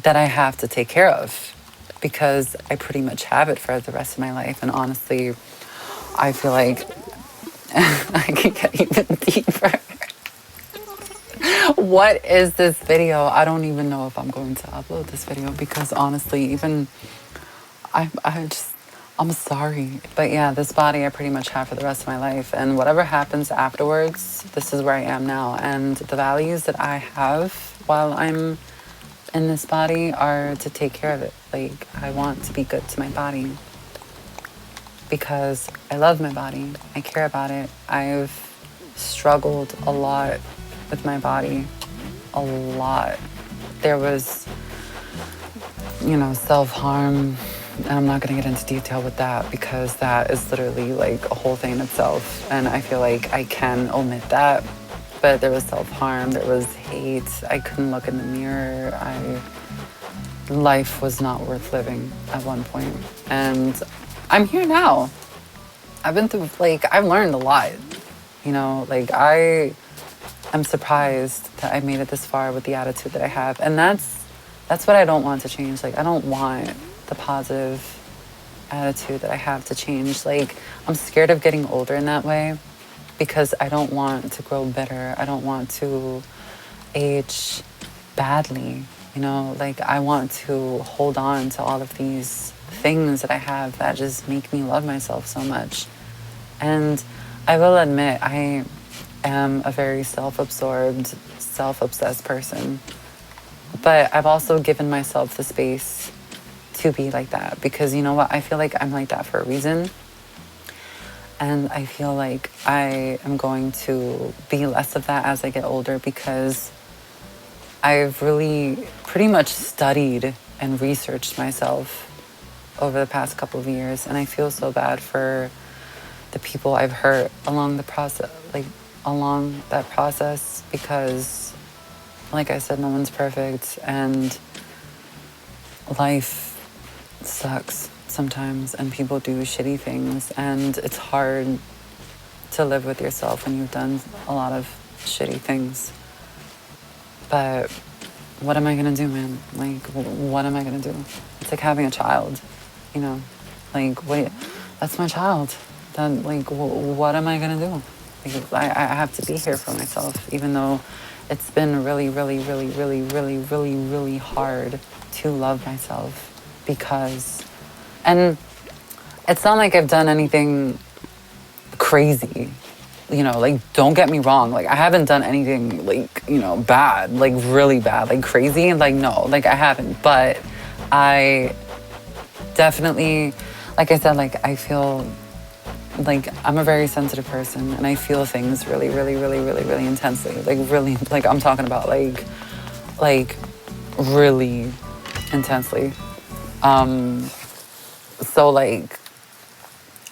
that I have to take care of because I pretty much have it for the rest of my life. And honestly, I feel like I can get even deeper. What is this video? I don't even know if I'm going to upload this video because honestly, even I'm sorry. But yeah, this body I pretty much have for the rest of my life. And whatever happens afterwards, this is where I am now. And the values that I have while I'm in this body are to take care of it. Like, I want to be good to my body because I love my body. I care about it. I've struggled a lot with my body. A lot. There was, self-harm. And I'm not going to get into detail with that because that is literally like a whole thing in itself. And I feel like I can omit that. But there was self-harm, there was hate. I couldn't look in the mirror. life was not worth living at one point. And I'm here now. I've been through, like, I've learned a lot, you know, like I'm surprised that I made it this far with the attitude that I have. And that's what I don't want to change. Like, I don't want the positive attitude that I have to change. Like, I'm scared of getting older in that way because I don't want to grow bitter. I don't want to age badly, you know? Like, I want to hold on to all of these things that I have that just make me love myself so much. And I will admit, I am a very self-absorbed, self-obsessed person. But I've also given myself the space to be like that because, you know what, I feel like I'm like that for a reason. And I feel like I am going to be less of that as I get older because I've really pretty much studied and researched myself over the past couple of years. And I feel so bad for the people I've hurt along the process, like along that process, because like I said, no one's perfect and life sucks sometimes and people do shitty things and it's hard to live with yourself when you've done a lot of shitty things. But what am I gonna do, man? Like, what am I gonna do? It's like having a child, you know? Like, wait, that's my child. Then, like, what am I gonna do? Like, I have to be here for myself, even though it's been really, really, really, really, really, really, really hard to love myself because, and it's not like I've done anything crazy, you know, like, don't get me wrong. Like, I haven't done anything, like, you know, bad, like, really bad, like, crazy. Like, no, like, I haven't. But I definitely, like I said, like, I feel like I'm a very sensitive person and I feel things really, really, really, really, really intensely. Like, really, like, I'm talking about, like really intensely. So, like,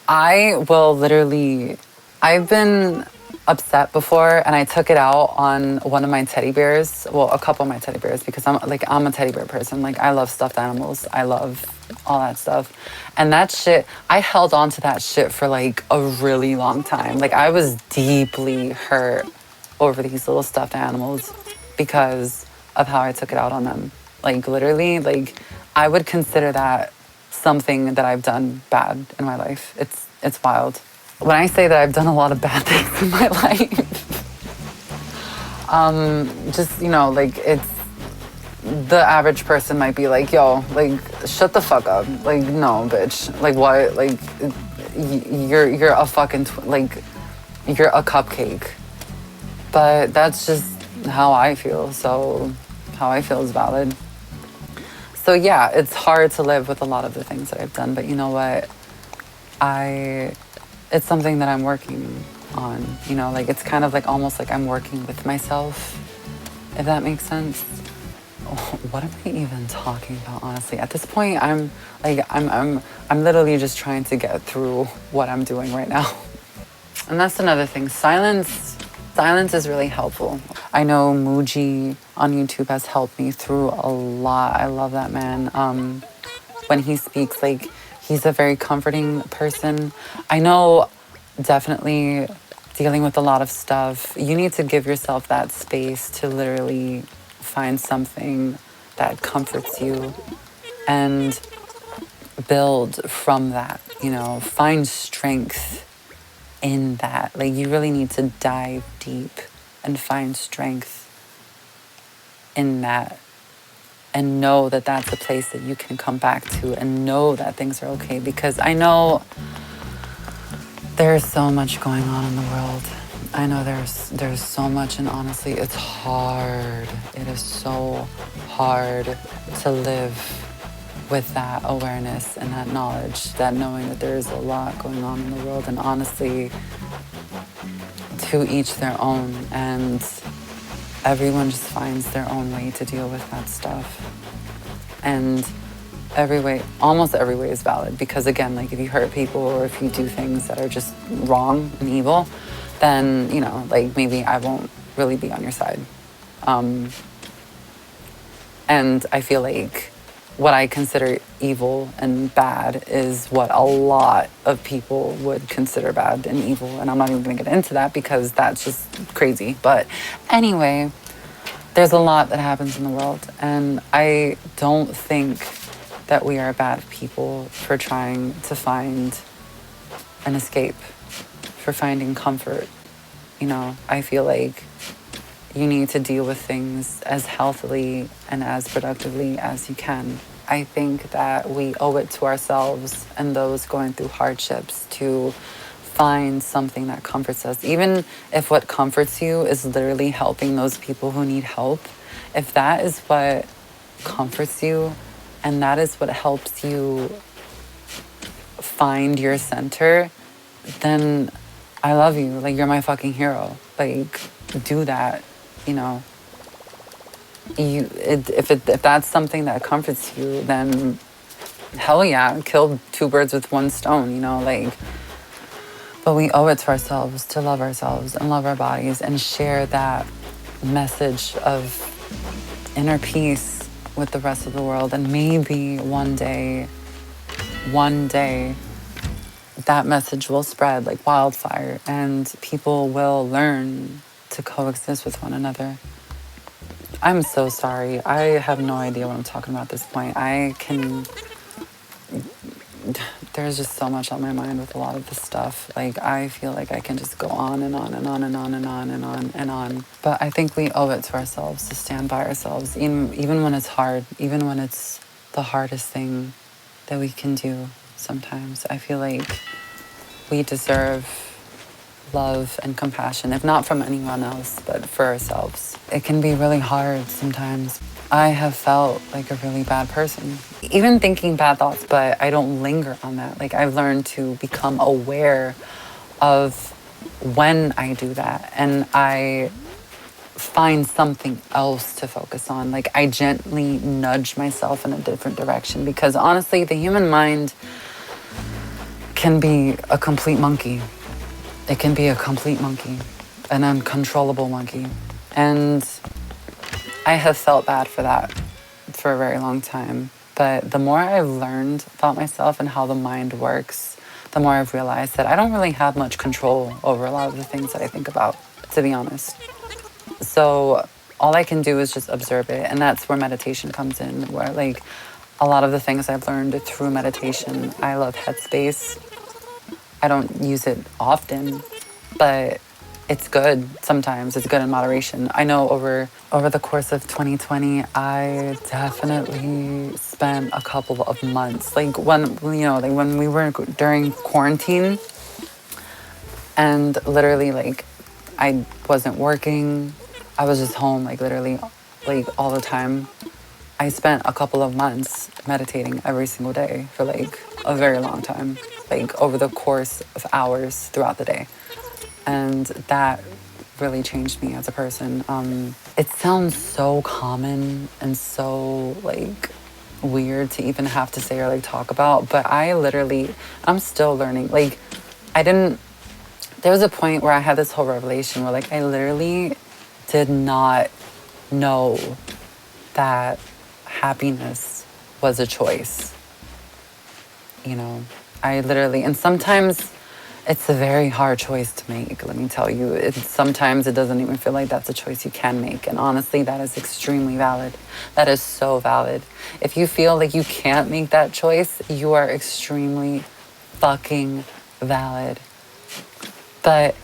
I will literally, I've been upset before and I took it out on one of my teddy bears. Well, a couple of my teddy bears because I'm a teddy bear person. Like, I love stuffed animals. I love all that stuff. And that shit, I held on to that shit for like a really long time. Like, I was deeply hurt over these little stuffed animals because of how I took it out on them. Like, literally, like, I would consider that something that I've done bad in my life. It's wild. When I say that I've done a lot of bad things in my life, just, you know, like, it's, the average person might be like, yo, like, shut the fuck up. Like, no, bitch. Like, what? Like, you're a fucking, like, you're a cupcake. But that's just how I feel. So how I feel is valid. So yeah, it's hard to live with a lot of the things that I've done. But you know what? It's something that I'm working on, you know, like, it's kind of like almost like I'm working with myself, if that makes sense. What am I even talking about, honestly? At this point, I'm literally just trying to get through what I'm doing right now. And that's another thing. Silence is really helpful. I know Muji on YouTube has helped me through a lot. I love that man. When he speaks, like, he's a very comforting person. I know definitely dealing with a lot of stuff, you need to give yourself that space to literally find something that comforts you and build from that, you know, find strength in that. Like, you really need to dive deep and find strength in that and know that that's a place that you can come back to and know that things are okay. Because I know there's so much going on in the world. I know there's so much, and honestly, it's hard. It is so hard to live with that awareness and that knowledge, that knowing that there is a lot going on in the world. And honestly, to each their own, and everyone just finds their own way to deal with that stuff. And almost every way is valid, because again, like, if you hurt people or if you do things that are just wrong and evil, then, you know, like, maybe I won't really be on your side. And I feel like what I consider evil and bad is what a lot of people would consider bad and evil. And I'm not even going to get into that because that's just crazy. But anyway, there's a lot that happens in the world. And I don't think that we are bad people for trying to find an escape, for finding comfort. You know, I feel like you need to deal with things as healthily and as productively as you can. I think that we owe it to ourselves and those going through hardships to find something that comforts us. Even if what comforts you is literally helping those people who need help, if that is what comforts you and that is what helps you find your center, then I love you. Like, you're my fucking hero. Like, do that. You know, if that's something that comforts you, then hell yeah, kill two birds with one stone, you know, like. But we owe it to ourselves to love ourselves and love our bodies and share that message of inner peace with the rest of the world. And maybe one day, that message will spread like wildfire and people will learn to coexist with one another. I'm so sorry. I have no idea what I'm talking about at this point. There's just so much on my mind with a lot of this stuff. Like, I feel like I can just go on and on and on and on and on and on and on. But I think we owe it to ourselves to stand by ourselves, even when it's hard, even when it's the hardest thing that we can do sometimes. I feel like we deserve love and compassion, if not from anyone else, but for ourselves. It can be really hard sometimes. I have felt like a really bad person, even thinking bad thoughts, but I don't linger on that. Like, I've learned to become aware of when I do that, and I find something else to focus on. Like, I gently nudge myself in a different direction, because honestly, the human mind can be a complete monkey. It can be a complete monkey, an uncontrollable monkey. And I have felt bad for that for a very long time. But the more I've learned about myself and how the mind works, the more I've realized that I don't really have much control over a lot of the things that I think about, to be honest. So all I can do is just observe it. And that's where meditation comes in, where like a lot of the things I've learned through meditation. I love Headspace. I don't use it often, but it's good sometimes. It's good in moderation. I know over the course of 2020, I definitely spent a couple of months, like when we were during quarantine, and literally like I wasn't working. I was just home, like literally like all the time. I spent a couple of months meditating every single day for like a very long time, like over the course of hours throughout the day. And that really changed me as a person. It sounds so common and so like weird to even have to say or like talk about, but I'm still learning. Like there was a point where I had this whole revelation where like I literally did not know that happiness was a choice. You know, and sometimes it's a very hard choice to make, let me tell you. Sometimes it doesn't even feel like that's a choice you can make. And honestly, that is extremely valid. That is so valid. If you feel like you can't make that choice, you are extremely fucking valid. But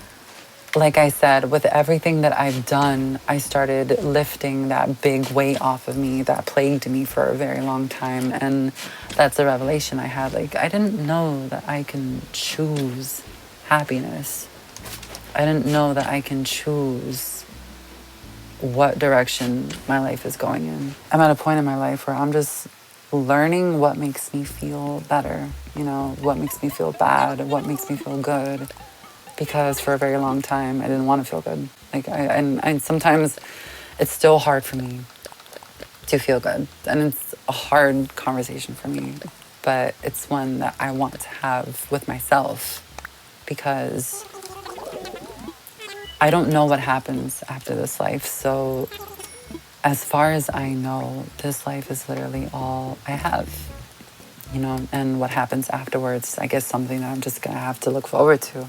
like I said, with everything that I've done, I started lifting that big weight off of me that plagued me for a very long time. And that's a revelation I had. Like, I didn't know that I can choose happiness. I didn't know that I can choose what direction my life is going in. I'm at a point in my life where I'm just learning what makes me feel better, what makes me feel bad, what makes me feel good. Because for a very long time, I didn't want to feel good. Like, and sometimes it's still hard for me to feel good. And it's a hard conversation for me, but it's one that I want to have with myself, because I don't know what happens after this life. So as far as I know, this life is literally all I have, you know, and what happens afterwards, I guess something that I'm just gonna have to look forward to.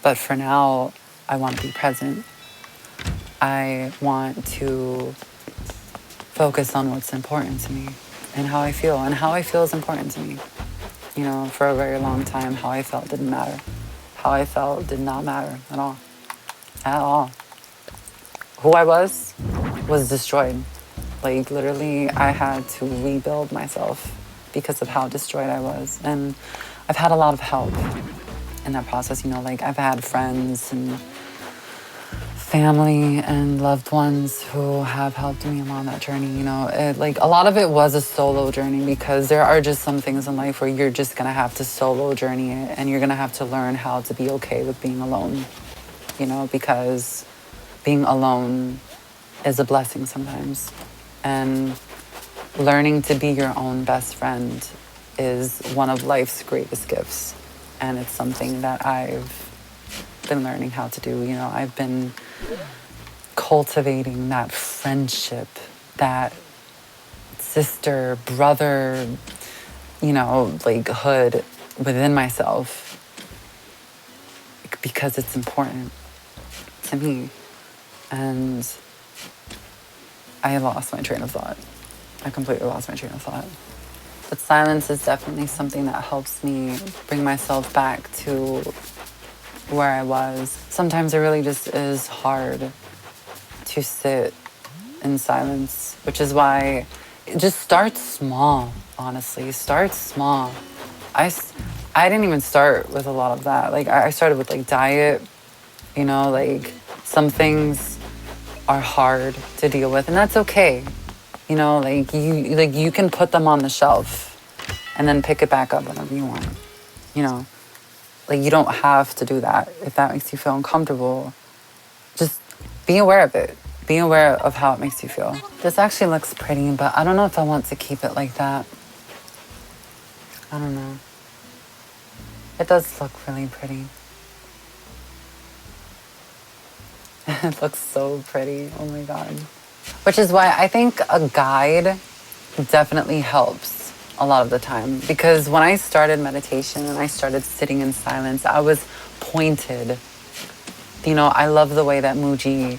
But for now, I want to be present. I want to focus on what's important to me and how I feel. And how I feel is important to me. You know, for a very long time, how I felt didn't matter. How I felt did not matter at all. At all. Who I was destroyed. Like, literally, I had to rebuild myself because of how destroyed I was. And I've had a lot of help in that process. You know, like, I've had friends and family and loved ones who have helped me along that journey. You know, like, a lot of it was a solo journey, because there are just some things in life where you're just gonna have to solo journey it, and you're gonna have to learn how to be okay with being alone, you know, because being alone is a blessing sometimes. And learning to be your own best friend is one of life's greatest gifts. And it's something that I've been learning how to do. You know, I've been cultivating that friendship, that sister, brother, you know, like, hood within myself, because it's important to me. And I lost my train of thought. I completely lost my train of thought. But silence is definitely something that helps me bring myself back to where I was. Sometimes it really just is hard to sit in silence, which is why just start small, honestly. Start small. I didn't even start with a lot of that. Like, I started with, like, diet, you know, like, some things are hard to deal with, and that's okay. You know, like, you can put them on the shelf and then pick it back up whenever you want. You know, like, you don't have to do that. If that makes you feel uncomfortable, just be aware of it. Be aware of how it makes you feel. This actually looks pretty, but I don't know if I want to keep it like that. I don't know. It does look really pretty. It looks so pretty. Oh my God. Which is why I think a guide definitely helps a lot of the time. Because when I started meditation and I started sitting in silence, I was pointed. You know, I love the way that Muji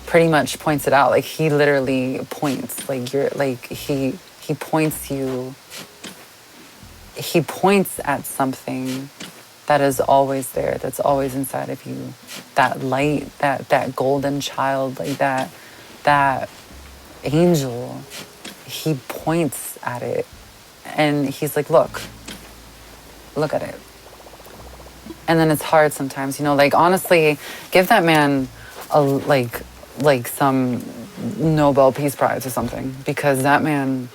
pretty much points it out. Like, he literally points. Like, you're like, he points you. He points at something that is always there, that's always inside of you. That light, that golden child, like that angel, he points at it. And he's like, look at it. And then it's hard sometimes, you know, like, honestly, give that man a, like some Nobel Peace Prize or something, because that man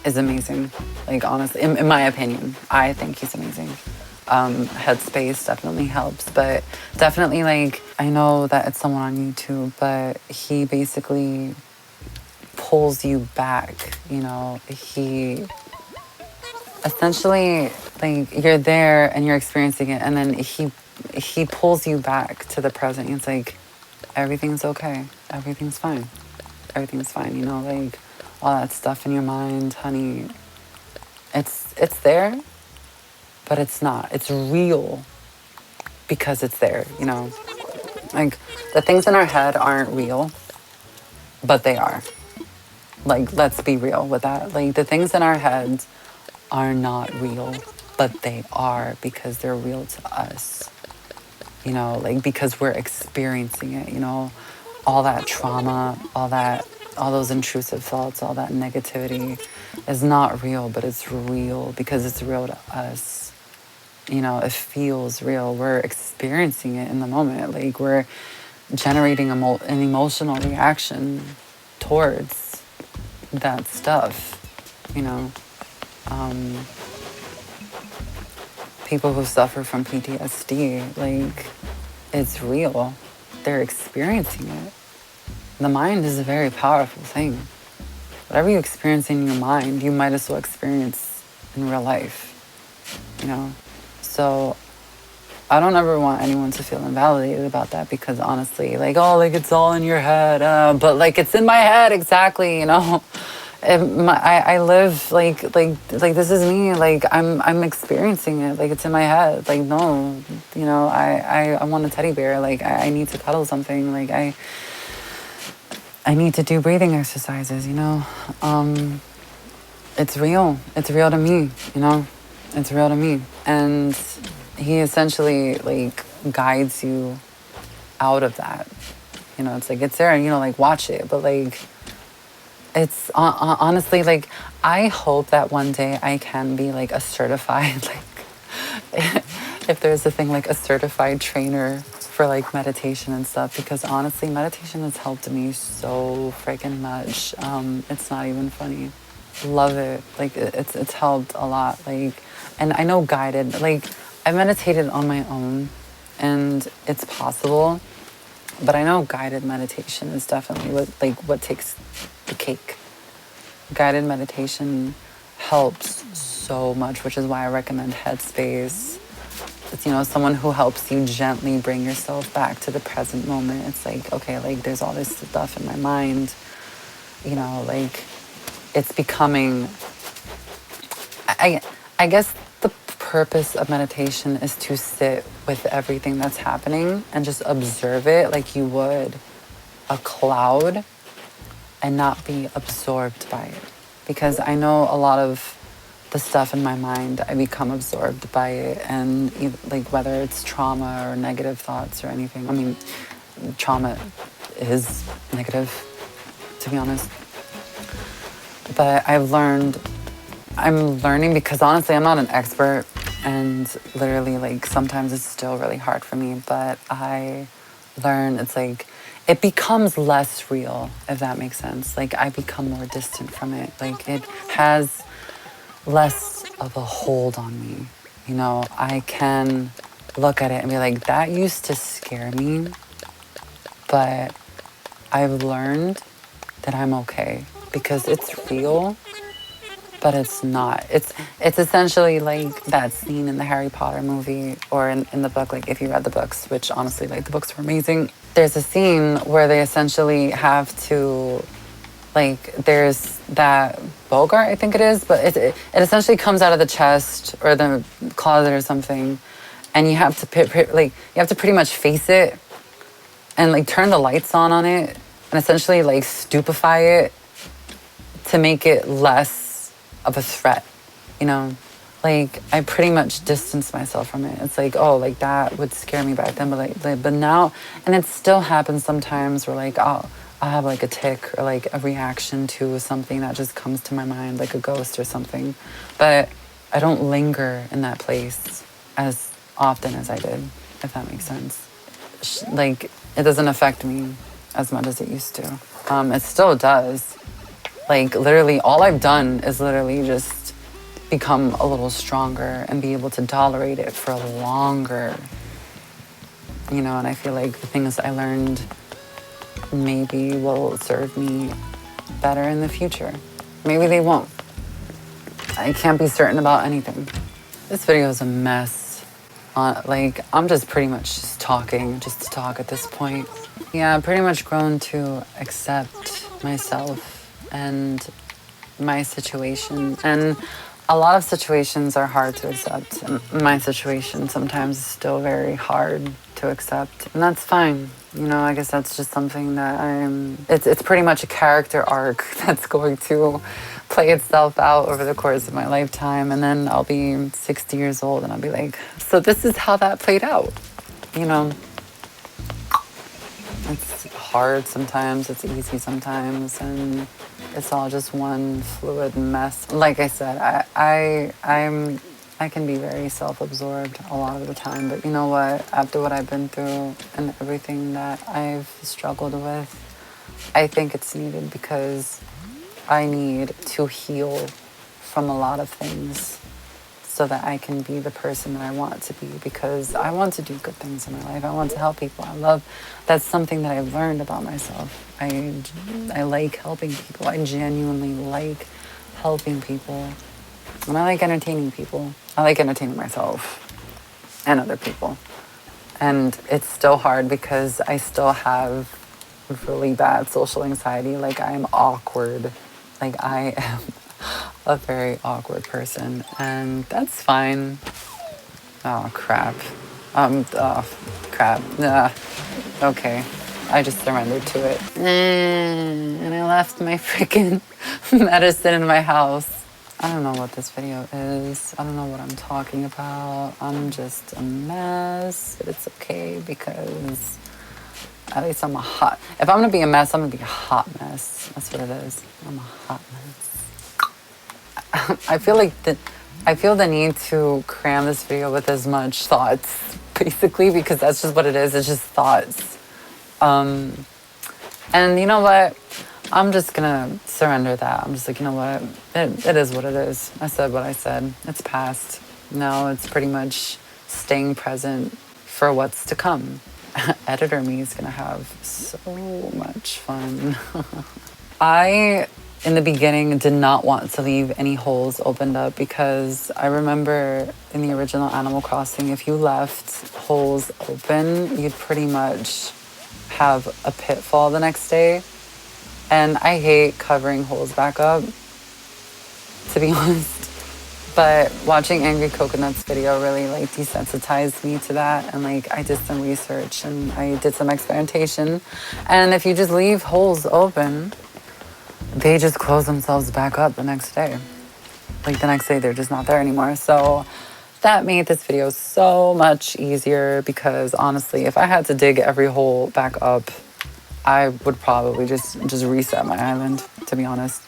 is amazing. Like, honestly, in my opinion, I think he's amazing. Headspace definitely helps, but definitely, like, I know that it's someone on YouTube, but he basically pulls you back, you know. He essentially, like, you're there and you're experiencing it, and then he pulls you back to the present. It's like, everything's okay, everything's fine, everything's fine, you know, like, all that stuff in your mind, honey, it's there, but it's not. It's real because it's there, you know. Like, the things in our head aren't real, but they are. Like, let's be real with that. Like, the things in our heads are not real, but they are, because they're real to us. You know, like, because we're experiencing it, you know. All that trauma, all those intrusive thoughts, all that negativity is not real, but it's real because it's real to us. You know, it feels real. We're experiencing it in the moment. Like, we're generating an emotional reaction towards that stuff, you know. People who suffer from PTSD, like, it's real. They're experiencing it. The mind is a very powerful thing. Whatever you experience in your mind, you might as well experience in real life, you know. So I don't ever want anyone to feel invalidated about that, because honestly, like, oh, like it's all in your head, but like it's in my head, exactly, you know. I live like this is me. Like I'm experiencing it. Like it's in my head. Like no, you know, I want a teddy bear. Like I need to cuddle something. Like I need to do breathing exercises. You know, it's real. It's real to me. You know, it's real to me. And he essentially like guides you out of that. You know, it's like it's there and, you know, like watch it, but like it's honestly like I hope that one day I can be like a certified like if there's a thing like a certified trainer for like meditation and stuff, because honestly meditation has helped me so freaking much. It's not even funny. Love it. Like it's helped a lot. Like, and I know guided, like I meditated on my own and it's possible, but I know guided meditation is definitely what takes the cake. Guided meditation helps so much, which is why I recommend Headspace. It's, you know, someone who helps you gently bring yourself back to the present moment. It's like, okay, like there's all this stuff in my mind, you know, like it's becoming, I guess the purpose of meditation is to sit with everything that's happening and just observe it like you would a cloud and not be absorbed by it. Because I know a lot of the stuff in my mind, I become absorbed by it, and like whether it's trauma or negative thoughts or anything. I mean, trauma is negative, to be honest. But I'm learning, because honestly I'm not an expert, and literally like sometimes it's still really hard for me, but I learn it's like it becomes less real, if that makes sense. Like I become more distant from it. Like it has less of a hold on me. You know, I can look at it and be like, that used to scare me, but I've learned that I'm okay because it's real, but it's not. It's essentially like that scene in the Harry Potter movie or in the book, like if you read the books, which honestly, like the books were amazing. There's a scene where they essentially have to, like there's that Bogart, I think it is, but it essentially comes out of the chest or the closet or something, and you have to pretty much face it and like turn the lights on it and essentially like stupefy it to make it less of a threat, you know? Like I pretty much distance myself from it. It's like, oh, like that would scare me back then, but now, and it still happens sometimes where like I'll have like a tic or like a reaction to something that just comes to my mind, like a ghost or something. But I don't linger in that place as often as I did, if that makes sense. Like it doesn't affect me as much as it used to. It still does. Like literally all I've done is literally just become a little stronger and be able to tolerate it for longer. You know, and I feel like the things I learned maybe will serve me better in the future. Maybe they won't. I can't be certain about anything. This video is a mess. Like, I'm just pretty much just talking, just to talk at this point. Yeah, I've pretty much grown to accept myself and my situation. And a lot of situations are hard to accept. My situation sometimes is still very hard to accept, and that's fine. You know, I guess that's just something that it's pretty much a character arc that's going to play itself out over the course of my lifetime, and then I'll be 60 years old and I'll be like, so this is how that played out. You know, it's hard sometimes, it's easy sometimes, and it's all just one fluid mess. Like I said, I can be very self-absorbed a lot of the time, but you know what? After what I've been through and everything that I've struggled with, I think it's needed, because I need to heal from a lot of things so that I can be the person that I want to be, because I want to do good things in my life. I want to help people. That's something that I've learned about myself. I like helping people. I genuinely like helping people. And I like entertaining people. I like entertaining myself and other people. And it's still hard because I still have really bad social anxiety. Like, I'm awkward. Like, I am a very awkward person, and that's fine. Oh, crap. Oh, crap. Okay. I just surrendered to it. And I left my freaking medicine in my house. I don't know what this video is. I don't know what I'm talking about. I'm just a mess, but it's okay because at least I'm if I'm gonna be a mess, I'm gonna be a hot mess. That's what it is. I'm a hot mess. I feel the need to cram this video with as much thoughts, basically, because that's just what it is. It's just thoughts. And you know what? I'm just gonna surrender that. I'm just like, you know what? It is what it is. I said what I said. It's past. Now it's pretty much staying present for what's to come. Editor me is gonna have so much fun. I, in the beginning, did not want to leave any holes opened up because I remember in the original Animal Crossing, if you left holes open, you'd pretty much have a pitfall the next day. And I hate covering holes back up, to be honest. But watching Angry Coconut's video really like desensitized me to that. And like I did some research and I did some experimentation. And if you just leave holes open, they just close themselves back up the next day. Like the next day, they're just not there anymore. So that made this video so much easier because honestly, if I had to dig every hole back up, I would probably just reset my island, to be honest.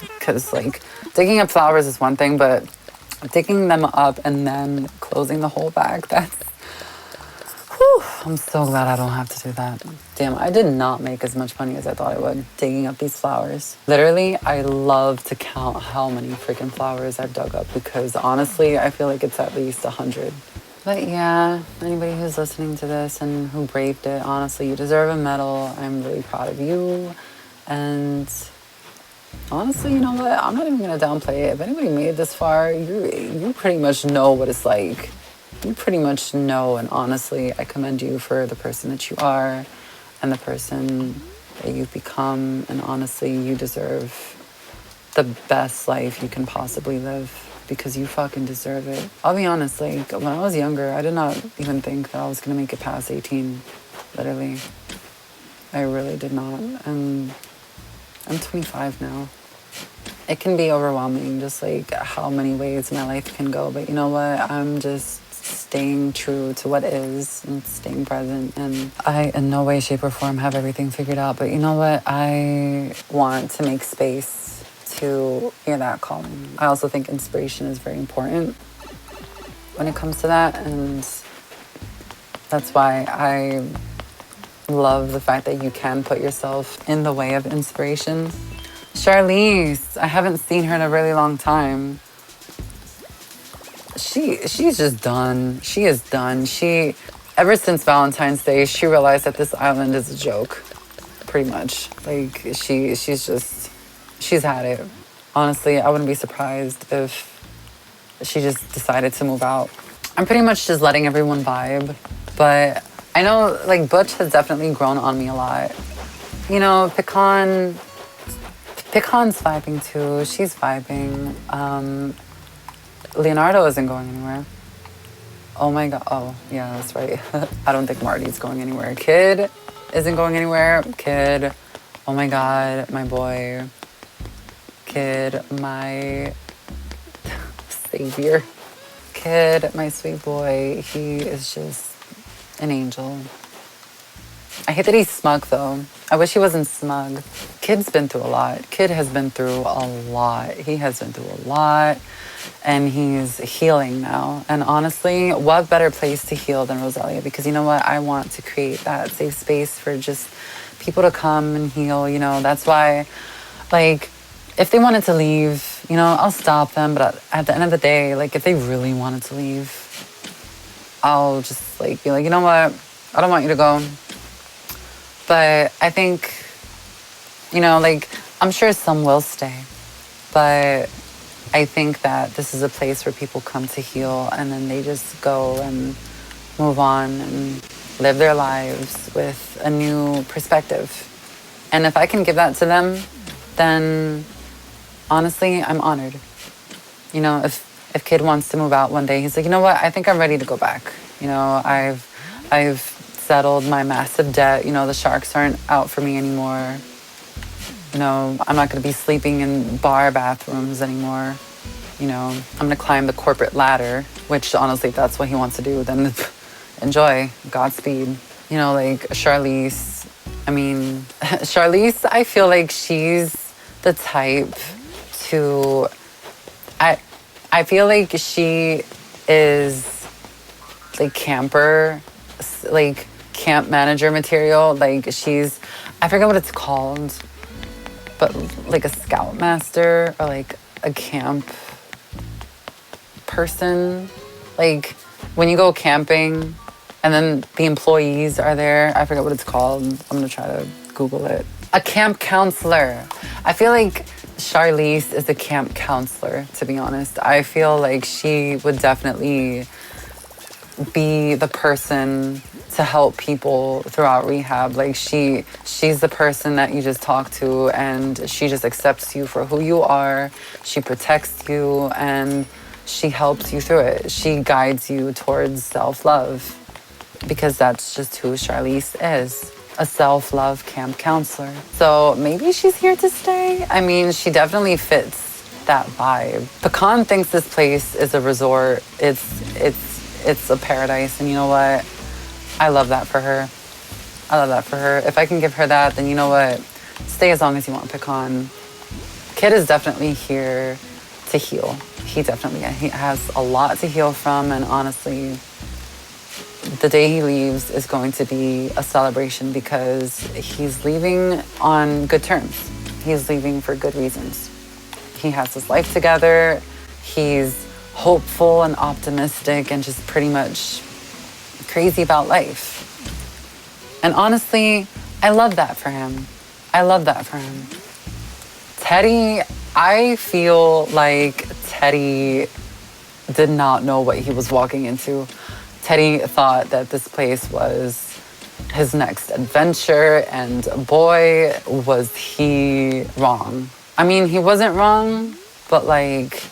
Because like digging up flowers is one thing, but digging them up and then closing the hole back, that's, whew, I'm so glad I don't have to do that. Damn, I did not make as much money as I thought I would digging up these flowers. Literally, I love to count how many freaking flowers I've dug up because honestly, I feel like it's at least 100. But yeah, anybody who's listening to this and who braved it, honestly, you deserve a medal. I'm really proud of you. And honestly, you know what? I'm not even going to downplay it. If anybody made it this far, you pretty much know what it's like. You pretty much know. And honestly, I commend you for the person that you are and the person that you've become. And honestly, you deserve the best life you can possibly live. Because you fucking deserve it. I'll be honest, like, when I was younger, I did not even think that I was gonna make it past 18, literally. I really did not, and I'm 25 now. It can be overwhelming, just like how many ways my life can go, but you know what, I'm just staying true to what is and staying present, and I, in no way, shape, or form have everything figured out, but you know what, I want to make space to hear that calling. I also think inspiration is very important when it comes to that, and that's why I love the fact that you can put yourself in the way of inspiration. Charlize, I haven't seen her in a really long time. She's just done. She is done. Ever since Valentine's Day, she realized that this island is a joke, pretty much. Like, she's had it. Honestly, I wouldn't be surprised if she just decided to move out. I'm pretty much just letting everyone vibe, but I know, like, Butch has definitely grown on me a lot. You know, Pecan's vibing too. She's vibing. Leonardo isn't going anywhere. Oh my God. Oh, yeah, that's right. I don't think Marty's going anywhere. Kid isn't going anywhere. Kid. Oh my God, my boy. Kid, my savior. Kid, my sweet boy. He is just an angel. I hate that he's smug, though. I wish he wasn't smug. Kid's been through a lot. Kid has been through a lot. He has been through a lot. And he's healing now. And honestly, what better place to heal than Rosalia? Because you know what? I want to create that safe space for just people to come and heal. You know, that's why, like, if they wanted to leave, you know, I'll stop them. But at the end of the day, like, if they really wanted to leave, I'll just, like, be like, you know what? I don't want you to go. But I think, you know, like, I'm sure some will stay. But I think that this is a place where people come to heal and then they just go and move on and live their lives with a new perspective. And if I can give that to them, then honestly, I'm honored. You know, if kid wants to move out one day, he's like, you know what, I think I'm ready to go back. You know, I've settled my massive debt. You know, the sharks aren't out for me anymore. You know, I'm not going to be sleeping in bar bathrooms anymore. You know, I'm going to climb the corporate ladder, which honestly, if that's what he wants to do, then enjoy. Godspeed. You know, like Charlize. I mean, Charlize, I feel like she's the type to... I feel like she is like camper, like camp manager material. Like she's, I forget what it's called, but like a scoutmaster or like a camp person. Like when you go camping and then the employees are there, I forget what it's called. I'm gonna try to Google it. A camp counselor. I feel like Charlize is a camp counselor, to be honest. I feel like she would definitely be the person to help people throughout rehab. Like she's the person that you just talk to and she just accepts you for who you are. She protects you and she helps you through it. She guides you towards self-love because that's just who Charlize is. A self-love camp counselor. So maybe she's here to stay. I mean, she definitely fits that vibe. Pecan thinks this place is a resort. It's a paradise, and you know what? I love that for her. I love that for her. If I can give her that, then you know what? Stay as long as you want, Pecan. Kid is definitely here to heal. He has a lot to heal from, and honestly, the day he leaves is going to be a celebration because he's leaving on good terms. He's leaving for good reasons. He has his life together. He's hopeful and optimistic and just pretty much crazy about life. And honestly, I love that for him. I love that for him. Teddy, I feel like Teddy did not know what he was walking into. Teddy thought that this place was his next adventure, and boy, was he wrong. I mean, he wasn't wrong, but like,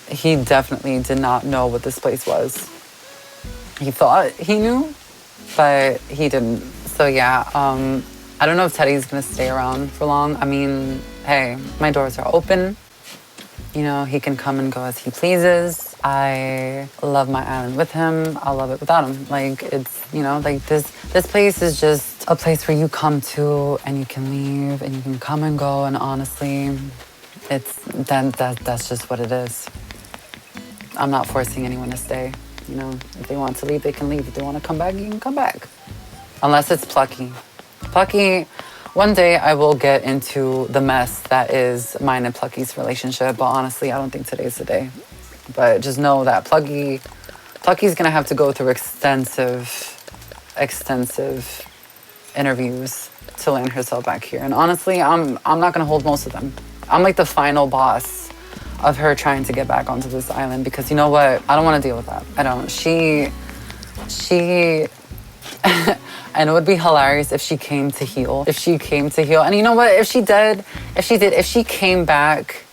he definitely did not know what this place was. He thought he knew, but he didn't. So yeah, I don't know if Teddy's gonna stay around for long. I mean, hey, my doors are open. You know, he can come and go as he pleases. I love my island with him. I'll love it without him. Like, it's, you know, like this place is just a place where you come to and you can leave and you can come and go. And honestly, that's just what it is. I'm not forcing anyone to stay. You know, if they want to leave, they can leave. If they want to come back, you can come back. Unless it's Plucky. Plucky, one day I will get into the mess that is mine and Plucky's relationship. But honestly, I don't think today's the day. But just know that Plucky's gonna have to go through extensive interviews to land herself back here. And honestly, I'm not gonna hold most of them. I'm like the final boss of her trying to get back onto this island because you know what? I don't want to deal with that. I don't. She. And it would be hilarious if she came to heal. And you know what? If she came back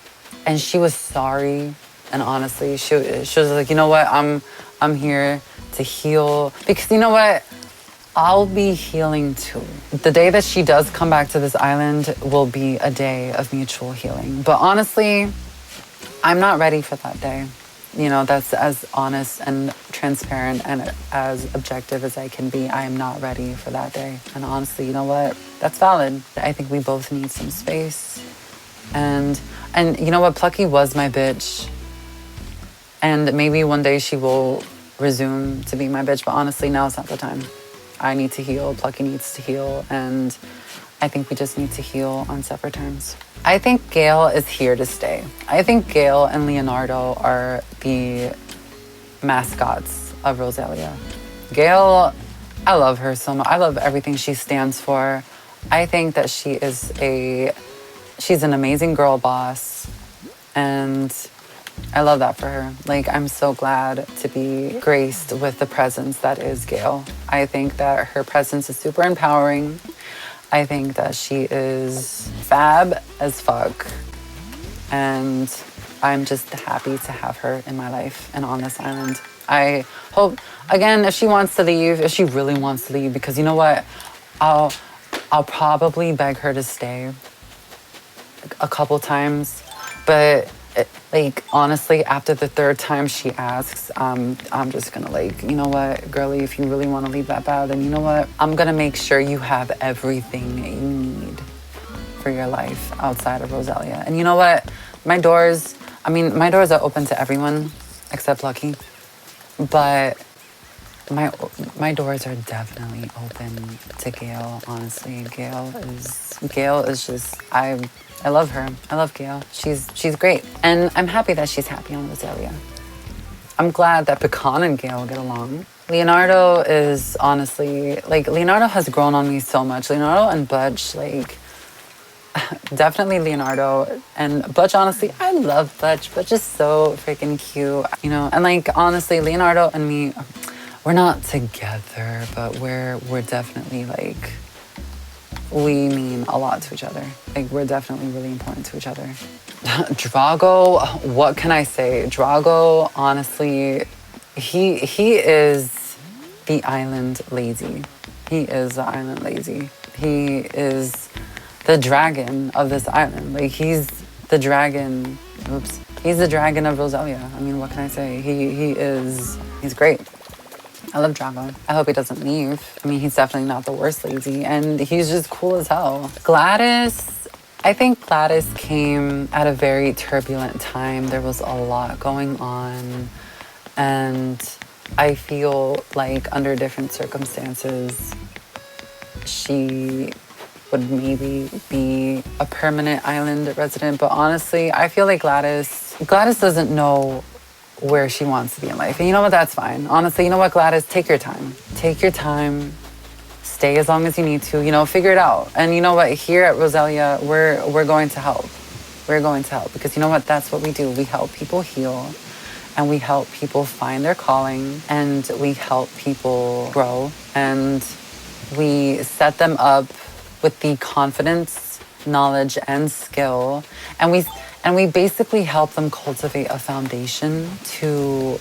and she was sorry. And honestly, she was like, you know what? I'm here to heal. Because you know what? I'll be healing too. The day that she does come back to this island will be a day of mutual healing. But honestly, I'm not ready for that day. You know, that's as honest and transparent and as objective as I can be. I am not ready for that day. And honestly, you know what? That's valid. I think we both need some space. And you know what? Plucky was my bitch. And maybe one day she will resume to be my bitch. But honestly, now is not the time. I need to heal. Plucky needs to heal. And I think we just need to heal on separate terms. I think Gail is here to stay. I think Gail and Leonardo are the mascots of Rosalia. Gail, I love her so much. I love everything she stands for. I think that she's an amazing girl boss. And I love that for her. Like, I'm so glad to be graced with the presence that is Gail. I think that her presence is super empowering. I think that she is fab as fuck. And I'm just happy to have her in my life and on this island. I hope, again, if she wants to leave, if she really wants to leave, because you know what? I'll probably beg her to stay a couple times, but like, honestly, after the third time she asks, I'm just gonna, like, you know what, girlie, if you really want to leave that bad, then you know what, I'm gonna make sure you have everything you need for your life outside of Rosalia. And you know what, my doors are open to everyone except Lucky, but my doors are definitely open to Gail. Honestly, Gail is just, I love her. I love Gail. She's great. And I'm happy that she's happy on Rosalia. I'm glad that Pecan and Gail get along. Leonardo is honestly, like, Leonardo has grown on me so much. Leonardo and Butch, like, definitely Leonardo. And Butch, honestly, I love Butch. Butch is so freaking cute, you know? And, like, honestly, Leonardo and me, we're not together, but we're definitely, like, we mean a lot to each other. Like, we're definitely really important to each other. Drago, what can I say? Drago, honestly, he is the island lazy. He is the island lazy. He is the dragon of this island. Like, he's the dragon, he's the dragon of Rosalia. I mean, what can I say? He's great. I love Drago. I hope he doesn't leave. I mean, he's definitely not the worst lazy, and he's just cool as hell. Gladys, I think Gladys came at a very turbulent time. There was a lot going on, and I feel like under different circumstances, she would maybe be a permanent island resident. But honestly, I feel like Gladys doesn't know where she wants to be in life. And you know what? That's fine. Honestly, you know what, Gladys? Take your time. Take your time. Stay as long as you need to. You know, figure it out. And you know what? Here at Rosalia, we're going to help. We're going to help because you know what? That's what we do. We help people heal, and we help people find their calling, and we help people grow, and we set them up with the confidence, knowledge, and skill, and we basically help them cultivate a foundation to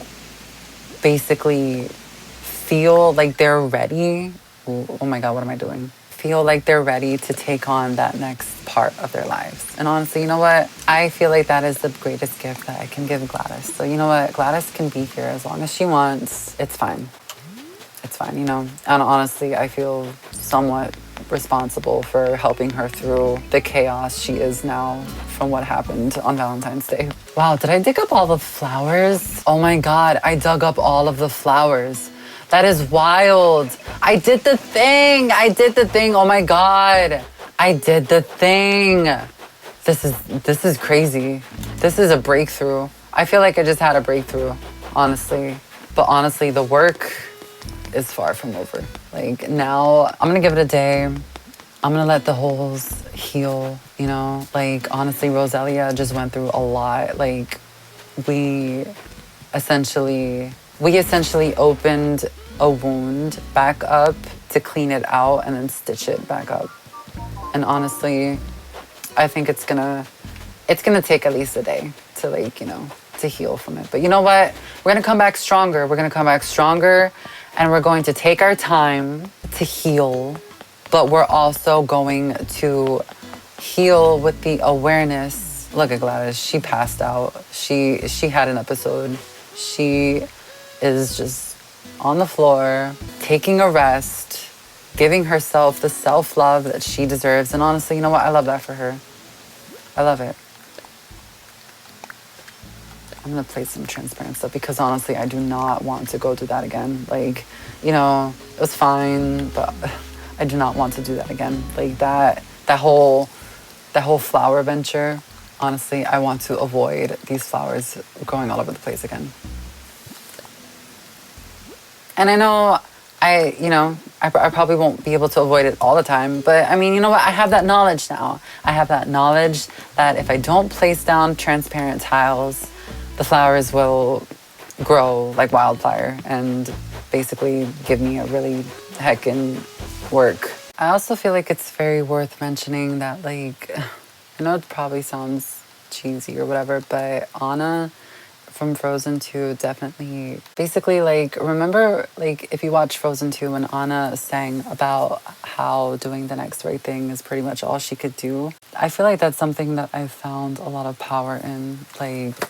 basically feel like they're ready. Oh my God, what am I doing? Feel like they're ready to take on that next part of their lives. And honestly, you know what? I feel like that is the greatest gift that I can give Gladys. So you know what? Gladys can be here as long as she wants. It's fine. It's fine, you know? And honestly, I feel somewhat responsible for helping her through the chaos she is now from what happened on Valentine's Day. Wow, did I dig up all the flowers? Oh my God, I dug up all of the flowers. That is wild. I did the thing. Oh my God. I did the thing. This is crazy. This is a breakthrough. I feel like I just had a breakthrough, honestly. But honestly, the work is far from over. Like, now I'm gonna give it a day. I'm gonna let the holes heal, you know? Like, honestly, Rosalia just went through a lot. Like, we essentially opened a wound back up to clean it out and then stitch it back up. And honestly, I think it's gonna take at least a day to, like, you know, to heal from it. But you know what? We're gonna come back stronger. We're gonna come back stronger, and we're going to take our time to heal, but we're also going to heal with the awareness. Look at Gladys, she passed out. She had an episode. She is just on the floor, taking a rest, giving herself the self-love that she deserves. And honestly, you know what? I love that for her. I love it. I'm gonna play some transparent stuff because honestly, I do not want to go do that again. Like, you know, it was fine, but I do not want to do that again. Like, that whole flower venture, honestly, I want to avoid these flowers going all over the place again. And I know I probably won't be able to avoid it all the time, but I mean, you know what? I have that knowledge now. I have that knowledge that if I don't place down transparent tiles, the flowers will grow like wildfire and basically give me a really heckin' work. I also feel like it's very worth mentioning that, like, I know it probably sounds cheesy or whatever, but Anna from Frozen 2 definitely, basically, like, remember, like, if you watch Frozen 2 when Anna sang about how doing the next right thing is pretty much all she could do, I feel like that's something that I found a lot of power in. Like,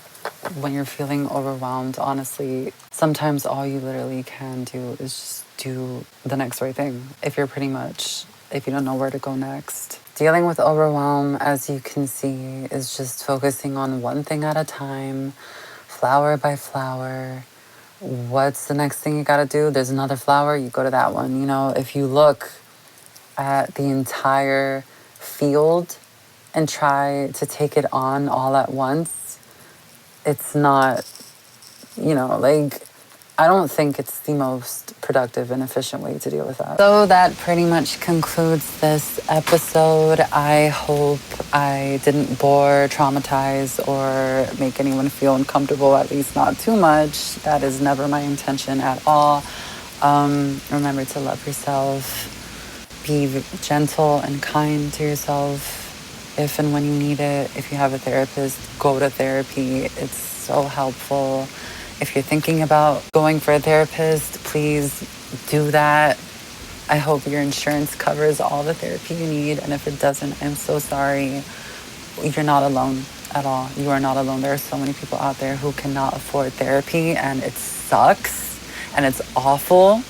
when you're feeling overwhelmed, honestly, sometimes all you literally can do is just do the next right thing. If you don't know where to go next. Dealing with overwhelm, as you can see, is just focusing on one thing at a time, flower by flower. What's the next thing you gotta do? There's another flower, you go to that one. You know, if you look at the entire field and try to take it on all at once, it's not, like, I don't think it's the most productive and efficient way to deal with that. So that pretty much concludes this episode. I hope I didn't bore, traumatize, or make anyone feel uncomfortable, at least not too much. That is never my intention at all. Remember to love yourself. Be gentle and kind to yourself if and when you need it. If you have a therapist, go to therapy. It's so helpful. If you're thinking about going for a therapist, please do that. I hope your insurance covers all the therapy you need. And if it doesn't, I'm so sorry. You're not alone at all. You are not alone. There are so many people out there who cannot afford therapy, and it sucks and it's awful.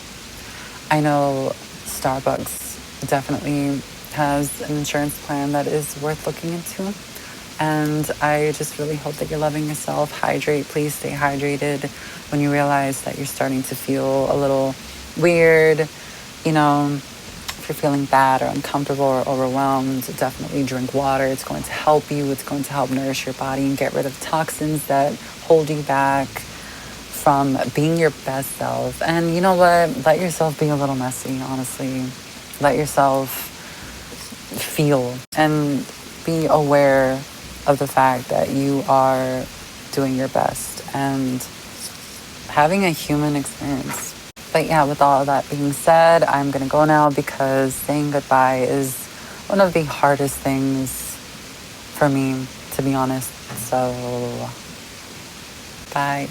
I know Starbucks definitely has an insurance plan that is worth looking into. And I just really hope that you're loving yourself. Hydrate, please stay hydrated. When you realize that you're starting to feel a little weird, if you're feeling bad or uncomfortable or overwhelmed, definitely drink water. It's going to help you. It's going to help nourish your body and get rid of toxins that hold you back from being your best self. And you know what? Let yourself be a little messy, honestly. Let yourself feel and be aware of the fact that you are doing your best and having a human experience. But yeah, with all of that being said, I'm gonna go now because saying goodbye is one of the hardest things for me, to be honest. So, bye.